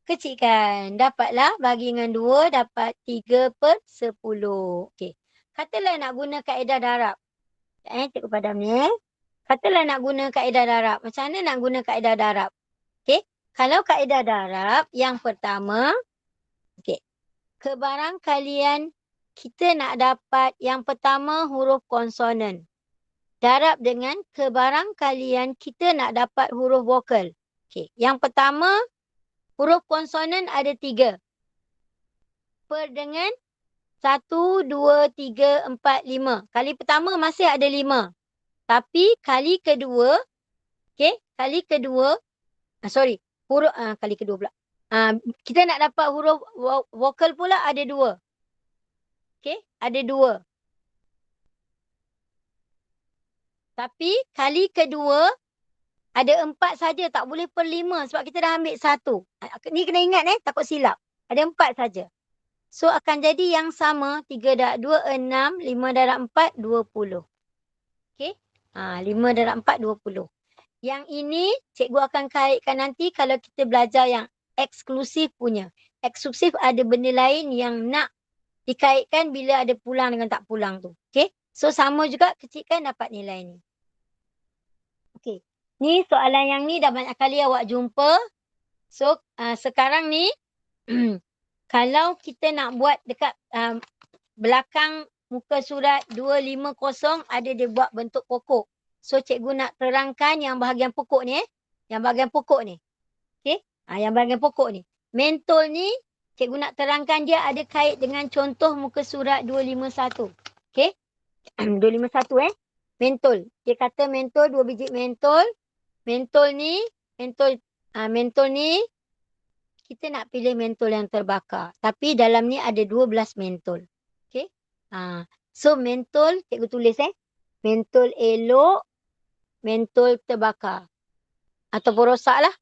kecilkan. Dapatlah bagi dengan 2 dapat 3/10. Okey. Katalah nak guna kaedah darab. Cikgu padam ni Katalah nak guna kaedah darab. Macam mana nak guna kaedah darab? Okey. Kalau kaedah darab yang pertama, okey. Kebarangkalian kita nak dapat yang pertama huruf konsonan. Darab dengan kebarangkalian kita nak dapat huruf vokal. Okey. Yang pertama, huruf konsonan ada 3. Per dengan 1, 2, 3, 4, 5. Kali pertama masih ada 5. Tapi kali kedua, okey, kali kedua, huruf kali kedua pula. Kita nak dapat huruf vokal pula ada 2. Okey, ada 2. Tapi kali kedua ada 4 saja, tak boleh per 5 sebab kita dah ambil 1. Ni kena ingat takut silap. Ada 4 saja. So akan jadi yang sama, 3 darab 2, 6, 5 darab 4, 20. Okey. 5 darab 4, 20. Yang ini cikgu akan kaitkan nanti kalau kita belajar yang eksklusif punya. Eksklusif ada benda lain yang nak dikaitkan bila ada pulang dengan tak pulang tu. Okey. So sama juga kecilkan dapat nilai ni. Okey. Ni soalan yang ni dah banyak kali awak jumpa. So sekarang ni kalau kita nak buat dekat belakang muka surat 250 ada dia buat bentuk pokok. So cikgu nak terangkan yang bahagian pokok ni Yang bahagian pokok ni. Okey? Yang bahagian pokok ni. Mentol ni cikgu nak terangkan dia ada kait dengan contoh muka surat 251. Okey? 251 mentol. Dia kata mentol 2 biji mentol. Mentol ni kita nak pilih mentol yang terbakar. Tapi dalam ni ada 12 mentol. Okey? So mentol cikgu tulis mentol elok, mentol terbakar. Ataupun rosak lah.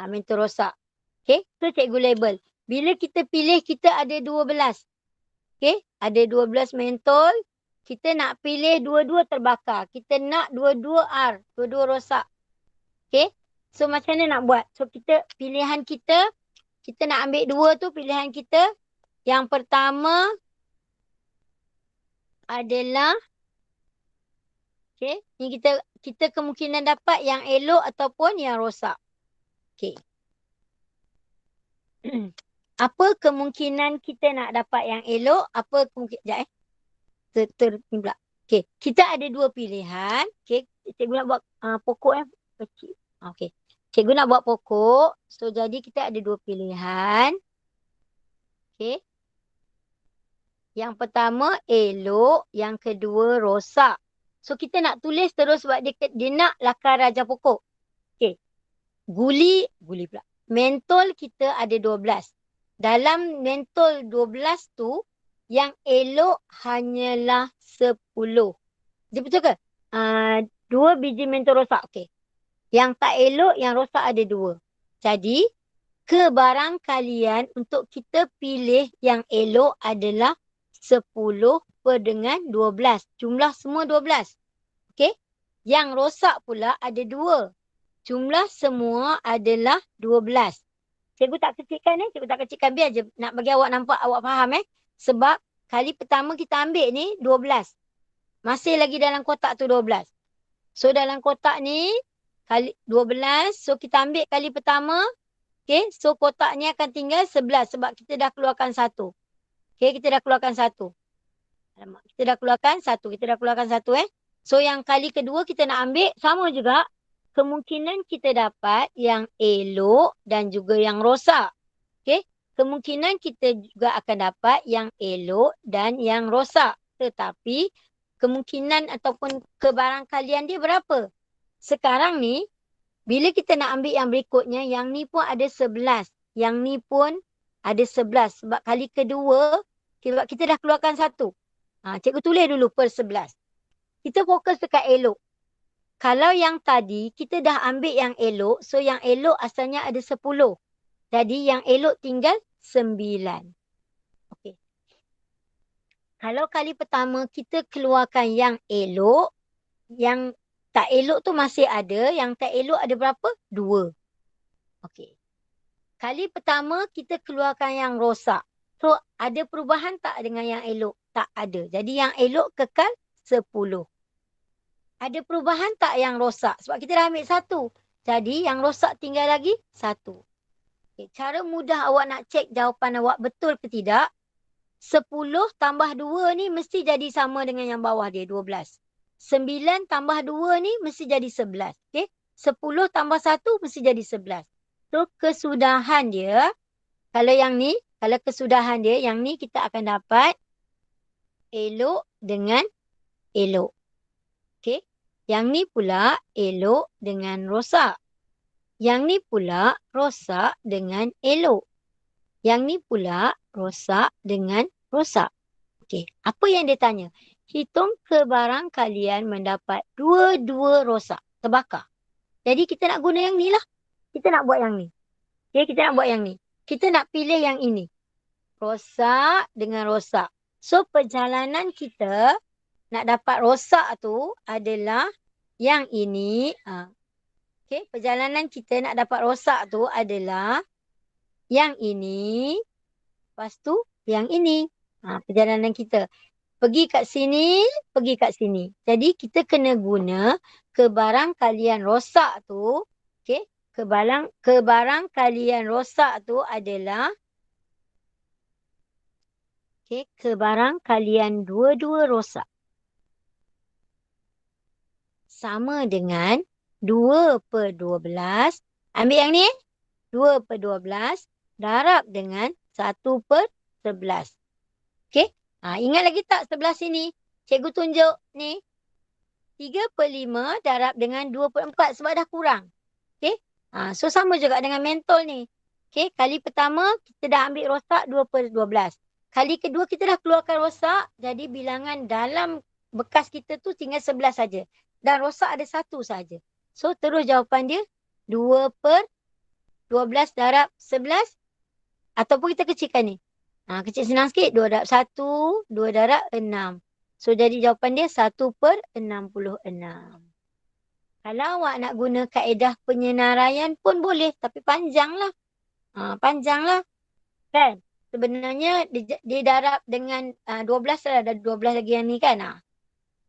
Mentol rosak. Okey? So cikgu label. Bila kita pilih kita ada 12. Okey? Ada 12 mentol. Kita nak pilih dua-dua terbakar. Kita nak dua-dua R. Dua-dua rosak. Okay. So macam mana nak buat? So pilihan kita nak ambil dua tu pilihan kita. Yang pertama adalah okay, ni kita kemungkinan dapat yang elok ataupun yang rosak. Okay. Apa kemungkinan kita nak dapat yang elok? Apa kemungkinan? Sekejap pula. Okay. Kita ada dua pilihan. Okay. Cikgu nak buat pokok kecil. Okay. Cikgu nak buat pokok. So, jadi kita ada dua pilihan. Okay. Yang pertama, elok. Yang kedua, rosak. So, kita nak tulis terus sebab dia nak lakar raja pokok. Okay. Guli pula. Mentol kita ada 12. Dalam mentol 12 tu, yang elok hanyalah 10. Dia betul ke? 2 biji mentol rosak. Okey. Yang tak elok, yang rosak ada 2. Jadi, kebarangkalian untuk kita pilih yang elok adalah 10 per dengan 12. Jumlah semua 12. Okey. Yang rosak pula ada 2. Jumlah semua adalah 12. Cikgu tak kecilkan cikgu tak kecilkan. Biar je nak bagi awak nampak, awak faham Sebab kali pertama kita ambil ni 12. Masih lagi dalam kotak tu 12. So dalam kotak ni kali 12. So kita ambil kali pertama. Okay. So kotak ni akan tinggal 11 sebab kita dah keluarkan 1. Okay. Kita dah keluarkan 1. Kita dah keluarkan 1. So yang kali kedua kita nak ambil sama juga. Kemungkinan kita dapat yang elok dan juga yang rosak. Okay. Kemungkinan kita juga akan dapat yang elok dan yang rosak. Tetapi kemungkinan ataupun kebarangkalian dia berapa? Sekarang ni, bila kita nak ambil yang berikutnya, yang ni pun ada 11. Yang ni pun ada 11. Sebab kali kedua, kita dah keluarkan 1. Cikgu tulis dulu per 11. Kita fokus dekat elok. Kalau yang tadi, kita dah ambil yang elok. So yang elok asalnya ada 10. Jadi yang elok tinggal 9. Okey. Kalau kali pertama kita keluarkan yang elok, yang tak elok tu masih ada, yang tak elok ada berapa? 2. Okey. Kali pertama kita keluarkan yang rosak. So ada perubahan tak dengan yang elok? Tak ada. Jadi yang elok kekal 10. Ada perubahan tak yang rosak? Sebab kita dah ambil 1. Jadi yang rosak tinggal lagi 1. Okay, cara mudah awak nak cek jawapan awak betul ke tidak. 10 tambah 2 ni mesti jadi sama dengan yang bawah dia, 12. 9 tambah 2 ni mesti jadi 11. Okay? 10 tambah 1 mesti jadi 11. So kesudahan dia, kalau yang ni, kalau kesudahan dia, yang ni kita akan dapat elok dengan elok. Okay? Yang ni pula elok dengan rosak. Yang ni pula rosak dengan elok. Yang ni pula rosak dengan rosak. Okey, apa yang dia tanya? Hitung kebarangkalian mendapat dua-dua rosak, terbakar. Jadi kita nak guna yang ni lah. Kita nak buat yang ni. Okey, kita nak buat yang ni. Kita nak pilih yang ini. Rosak dengan rosak. So perjalanan kita nak dapat rosak tu adalah yang ini. Okey, perjalanan kita nak dapat rosak tu adalah yang ini. Lepas tu yang ini. Perjalanan kita. Pergi kat sini, pergi kat sini. Jadi kita kena guna kebarangkalian rosak tu. Okey, kebarangkalian rosak tu adalah kebarangkalian dua-dua rosak. Sama dengan 2 per 12. Ambil yang ni. 2 per 12. Darab dengan 1 per 11. Okey. Ingat lagi tak sebelah sini? Cikgu tunjuk ni. 3 per 5 darab dengan 2 per 4 sebab dah kurang. Okey. So sama juga dengan mentol ni. Okey. Kali pertama kita dah ambil rosak 2 per 12. Kali kedua kita dah keluarkan rosak. Jadi bilangan dalam bekas kita tu tinggal 11 saja. Dan rosak ada 1 saja. So terus jawapan dia 2 per 12 darab 11. Ataupun kita kecilkan ni. Kecil senang sikit. 2 darab 1. 2 darab 6. So jadi jawapan dia 1/66. Kalau awak nak guna kaedah penyenaraian pun boleh. Tapi panjanglah. Panjanglah. Kan? Sebenarnya dia darab dengan 12 lah. Ada 12 lagi yang ni kan.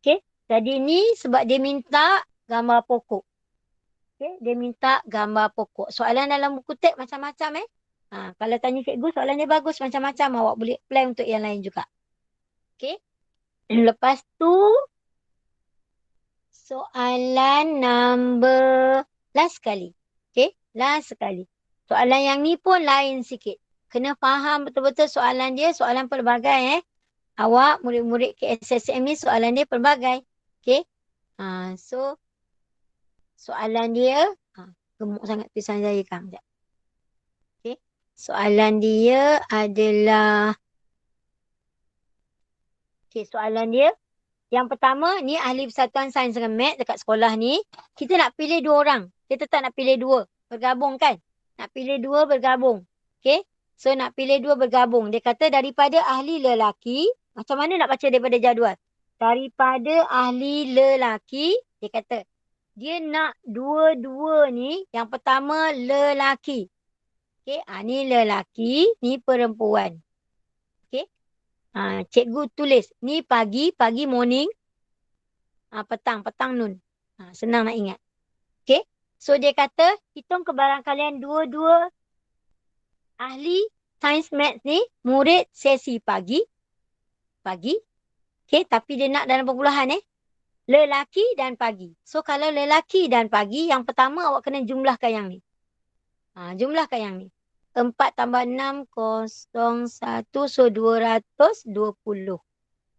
Okay. Jadi ni sebab dia minta gambar pokok. Okay. Dia minta gambar pokok. Soalan dalam buku teks macam-macam kalau tanya cikgu soalan dia bagus macam-macam. Awak boleh apply untuk yang lain juga. Okay. Lepas tu soalan number last sekali. Okay. Last sekali. Soalan yang ni pun lain sikit. Kena faham betul-betul soalan dia. Soalan pelbagai Awak murid-murid KSSM ni soalan dia pelbagai. Okay. So soalan dia. Gemuk sangat tulisan saya kan. Okay. Soalan dia adalah. Okay. Soalan dia. Yang pertama ni ahli persatuan sains dengan mat dekat sekolah ni. Kita nak pilih 2 orang. Kita tak nak pilih 2. Bergabung kan. Nak pilih 2 bergabung. Okay. So nak pilih 2 bergabung. Dia kata daripada ahli lelaki. Macam mana nak baca daripada jadual? Daripada ahli lelaki. Dia kata. Dia nak dua-dua ni. Yang pertama lelaki. Okay. Ni lelaki. Ni perempuan. Okay. Cikgu tulis. Ni pagi morning. Petang noon. Senang nak ingat. Okay. So dia kata, hitung kebarangkalian dua-dua ahli sains maths ni, murid sesi pagi. Okay. Tapi dia nak dalam perpuluhan lelaki dan pagi. So kalau lelaki dan pagi, yang pertama awak kena jumlahkan yang ni. Jumlahkan yang ni. 4 tambah 6, 01. So 220.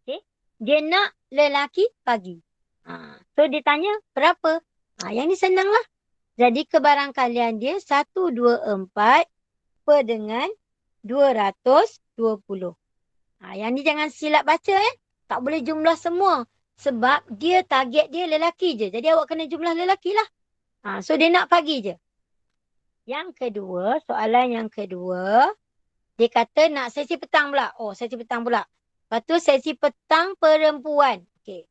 Okay. Dia nak lelaki pagi. So dia tanya berapa? Yang ni senang lah. Jadi kebarangkalian dia 124 per dengan 220. Yang ni jangan silap baca Tak boleh jumlah semua. Sebab dia target dia lelaki je. Jadi awak kena jumlah lelaki lah. So dia nak pagi je. Yang kedua, soalan yang kedua. Dia kata nak sesi petang pula. Sesi petang pula. Lepas tu sesi petang perempuan. Okay.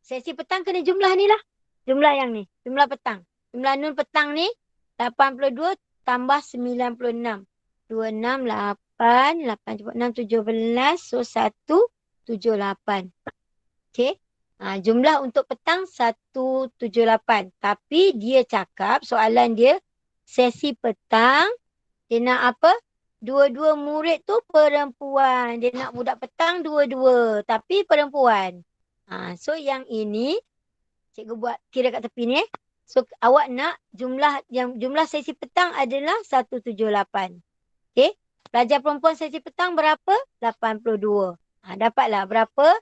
Sesi petang kena jumlah ni lah. Jumlah yang ni. Jumlah petang. Jumlah nun petang ni 82 tambah 96. 26, 8, 8 cukup 6, 17. So 178. Okay. Jumlah untuk petang 178. Tapi dia cakap soalan dia sesi petang. Dia nak apa? Dua-dua murid tu perempuan. Dia nak budak petang dua-dua. Tapi perempuan. So yang ini. Cikgu buat kira kat tepi ni So awak nak jumlah sesi petang adalah 178. Okay. Pelajar perempuan sesi petang berapa? 82. Dapatlah berapa?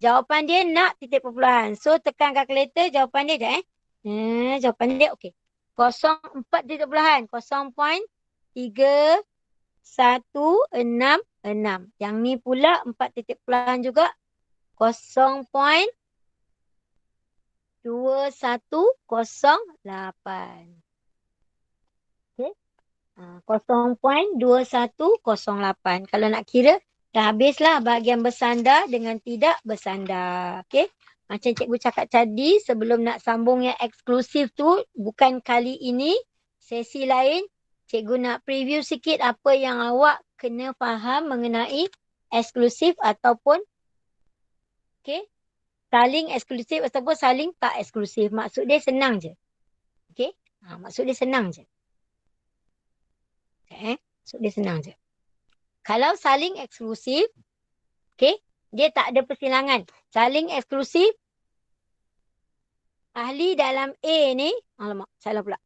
Jawapan dia nak titik perpuluhan. So tekan kalkulator jawapan dia je jawapan dia okey. 04 titik perpuluhan. 0.3166. Yang ni pula 4 titik perpuluhan juga. 0.2108. Okay. 0.2108. Kalau nak kira, dah habislah bahagian bersandar dengan tidak bersandar. Okay. Macam cikgu cakap tadi, sebelum nak sambung yang eksklusif tu, bukan kali ini, sesi lain, cikgu nak preview sikit apa yang awak kena faham mengenai eksklusif ataupun saling eksklusif ataupun saling tak eksklusif. Maksud dia senang je. Okay. Maksud dia senang je. Okay. Maksud dia senang je. Kalau saling eksklusif, okay, dia tak ada persilangan. Saling eksklusif, ahli dalam A ni, alamak, salah pula.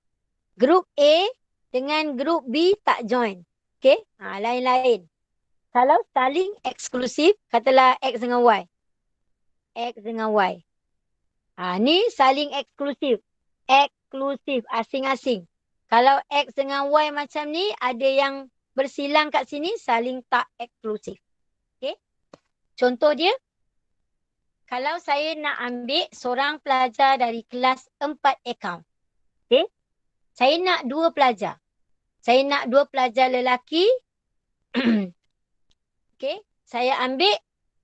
Grup A dengan grup B tak join. Okay, lain-lain. Kalau saling eksklusif, katalah X dengan Y. X dengan Y. Ni saling eksklusif. Eksklusif, asing-asing. Kalau X dengan Y macam ni, ada yang bersilang kat sini, saling tak eksklusif. Okay. Contoh dia, kalau saya nak ambil seorang pelajar dari kelas 4 akaun. Okay. Saya nak 2 pelajar. Saya nak 2 pelajar lelaki. Okay. Saya ambil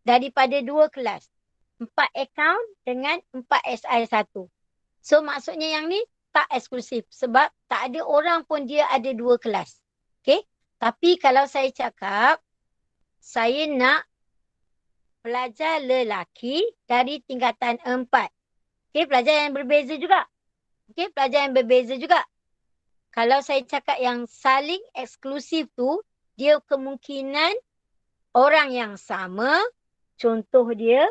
daripada 2 kelas. 4 account dengan 4 SI1. So maksudnya yang ni tak eksklusif sebab tak ada orang pun dia ada 2 kelas. Okay. Tapi kalau saya cakap, saya nak pelajar lelaki dari tingkatan 4. Okay, pelajar yang berbeza juga. Okay, pelajar yang berbeza juga. Kalau saya cakap yang saling eksklusif tu, dia kemungkinan orang yang sama. Contoh dia,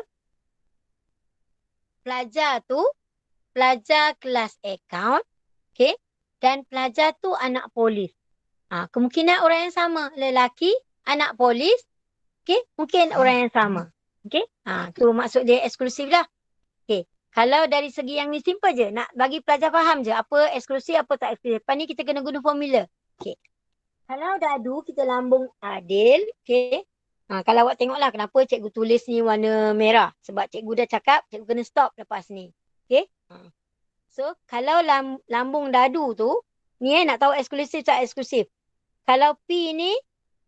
pelajar tu, pelajar kelas account, okay, dan pelajar tu anak polis. Kemungkinan orang yang sama, lelaki, anak polis, okay, mungkin orang yang sama. Okay, tu maksud dia eksklusif lah. Okay, kalau dari segi yang ni simple je, nak bagi pelajar faham je apa eksklusif, apa tak eksklusif. Lepas ni kita kena guna formula. Okay, kalau dadu kita lambung adil, okay. Kalau awak tengoklah kenapa cikgu tulis ni warna merah. Sebab cikgu dah cakap, cikgu kena stop lepas ni. Okay. So, kalau lambung dadu tu, ni nak tahu eksklusif tak eksklusif. Kalau P ni,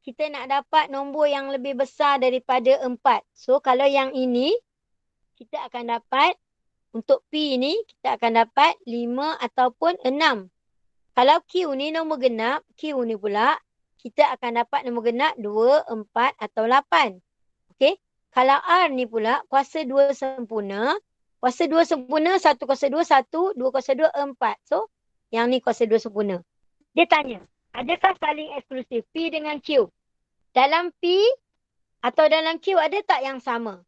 kita nak dapat nombor yang lebih besar daripada 4. So, kalau yang ini, kita akan dapat, untuk P ni, kita akan dapat 5 ataupun 6. Kalau Q ni nombor genap, Q ni pula, kita akan dapat nombor genap 2, 4 atau 8. Okey. Kalau R ni pula, kuasa 2 sempurna. Kuasa 2 sempurna, 1 kuasa 2, 1, 2 kuasa 2, 4. So, yang ni kuasa 2 sempurna. Dia tanya, adakah saling eksklusif P dengan Q? Dalam P atau dalam Q ada tak yang sama?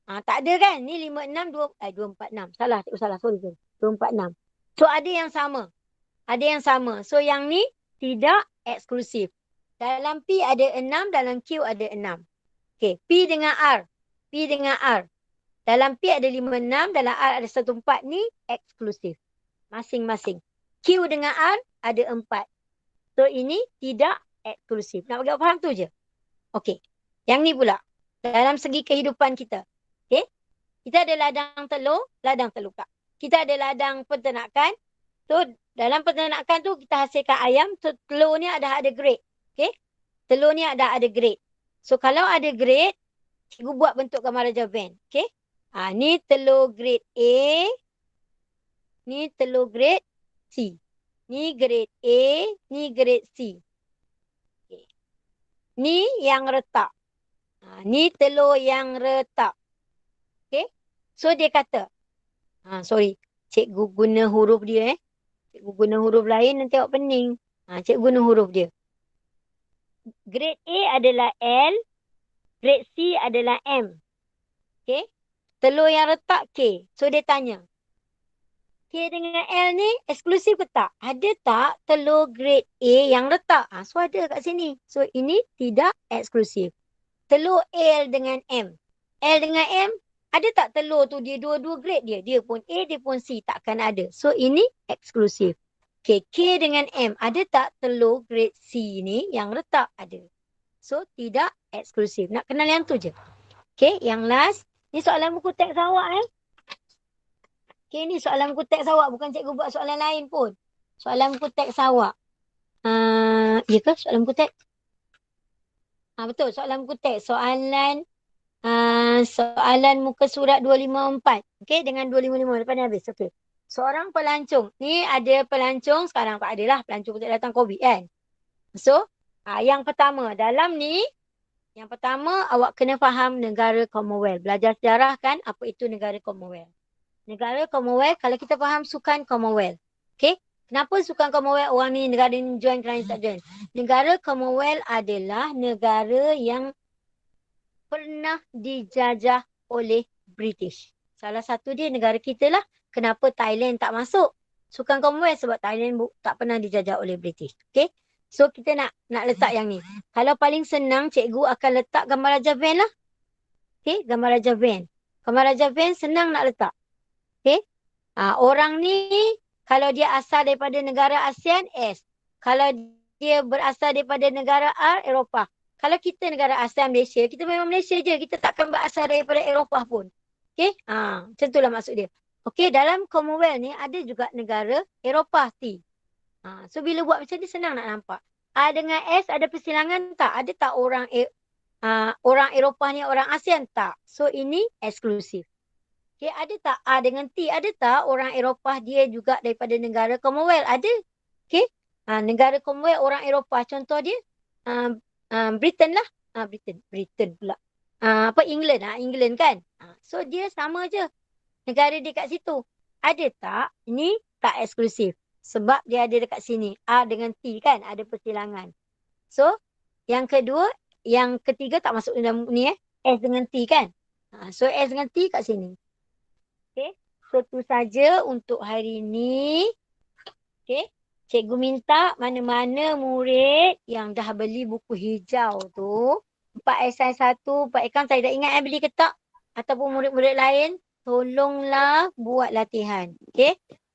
Tak ada kan? Ni 5, 6, 2, 4, 6. Salah, sorry. 2, 4, 6. So, ada yang sama. Ada yang sama. So, yang ni tidak eksklusif. Dalam P ada 6, dalam Q ada 6. Okay, P dengan R. P dengan R. Dalam P ada 5, 6, dalam R ada 1, 4 ni eksklusif. Masing-masing. Q dengan R ada 4. So, ini tidak eksklusif. Nak bagi faham tu je. Okay. Yang ni pula. Dalam segi kehidupan kita. Okay. Kita ada ladang telur tak. Kita ada ladang peternakan. So, dalam peternakan tu kita hasilkan ayam. So, telur ni ada grade. Okay. Telur ni ada grade. So, kalau ada grade, cikgu buat bentuk gambar Raja Van. Okay. Ni telur grade A. Ni telur grade C. Ni grade A. Ni grade C. Okay. Ni yang retak. Ni telur yang retak. Okay. So, dia kata. Sorry. Cikgu guna huruf dia. Cikgu guna huruf lain nanti awak pening. Cikgu guna huruf dia. Grade A adalah L. Grade C adalah M. Okay. Telur yang retak K. So, dia tanya. K dengan L ni eksklusif ke tak? Ada tak telur grade A yang retak? So, ada kat sini. So, ini tidak eksklusif. Telur L dengan M. L dengan M, ada tak telur tu dia dua-dua grade dia? Dia pun A, dia pun C. Takkan ada. So, ini eksklusif. Okay, K dengan M. Ada tak telur grade C ni yang retak? Ada. So, tidak eksklusif. Nak kenal yang tu je. Okay, yang last. Ni soalan buku teks awak Okay, ni soalan buku teks awak. Bukan cikgu buat soalan lain pun. Soalan buku teks awak. Ya ke soalan buku teks? Betul, soalan buku teks. Soalan muka surat 254. Okay, dengan 255. Lepas ni habis. Okay. Seorang pelancong. Ni ada pelancong. Sekarang tak ada lah. Pelancong tak datang COVID kan. So, yang pertama. Dalam ni, yang pertama awak kena faham negara Commonwealth. Belajar sejarah kan apa itu negara Commonwealth. Negara Commonwealth, kalau kita faham sukan Commonwealth. Okay. Kenapa sukan Commonwealth orang ni negara ni join kerana tak join? Negara Commonwealth adalah negara yang pernah dijajah oleh British. Salah satu dia negara kita lah. Kenapa Thailand tak masuk sukan Commonwealth? Sebab Thailand tak pernah dijajah oleh British. Okay. So kita nak letak yang ni. Kalau paling senang cikgu akan letak gambar Raja Van lah. Okay. Gambar Raja Van. Gambar Raja Van senang nak letak. Okay. Orang ni kalau dia asal daripada negara ASEAN, S. Kalau dia berasal daripada negara R, Eropah. Kalau kita negara ASEAN Malaysia, kita memang Malaysia je. Kita takkan berasal daripada Eropah pun. Okay. Macam itulah maksud dia. Okay. Dalam Commonwealth ni ada juga negara Eropah T. So bila buat macam ni senang nak nampak. A dengan S ada persilangan tak? Ada tak orang Eropah ni orang ASEAN? Tak. So ini eksklusif. Okay, ada tak A dengan T? Ada tak orang Eropah dia juga daripada negara Commonwealth? Ada. Okay. Negara Commonwealth orang Eropah. Contoh dia Britain lah. Britain pula. England. England kan. So dia sama je. Negara dia kat situ. Ada tak? Ini tak eksklusif. Sebab dia ada dekat sini. A dengan T kan. Ada persilangan. So yang kedua, yang ketiga tak masuk dalam ni S dengan T kan. So S dengan T kat sini. Okay. So tu saja untuk hari ini. Okay. Cikgu minta mana-mana murid yang dah beli buku hijau tu. 4 SI1, 4 account, saya dah ingat beli ke tak? Ataupun murid-murid lain, tolonglah buat latihan. Okay.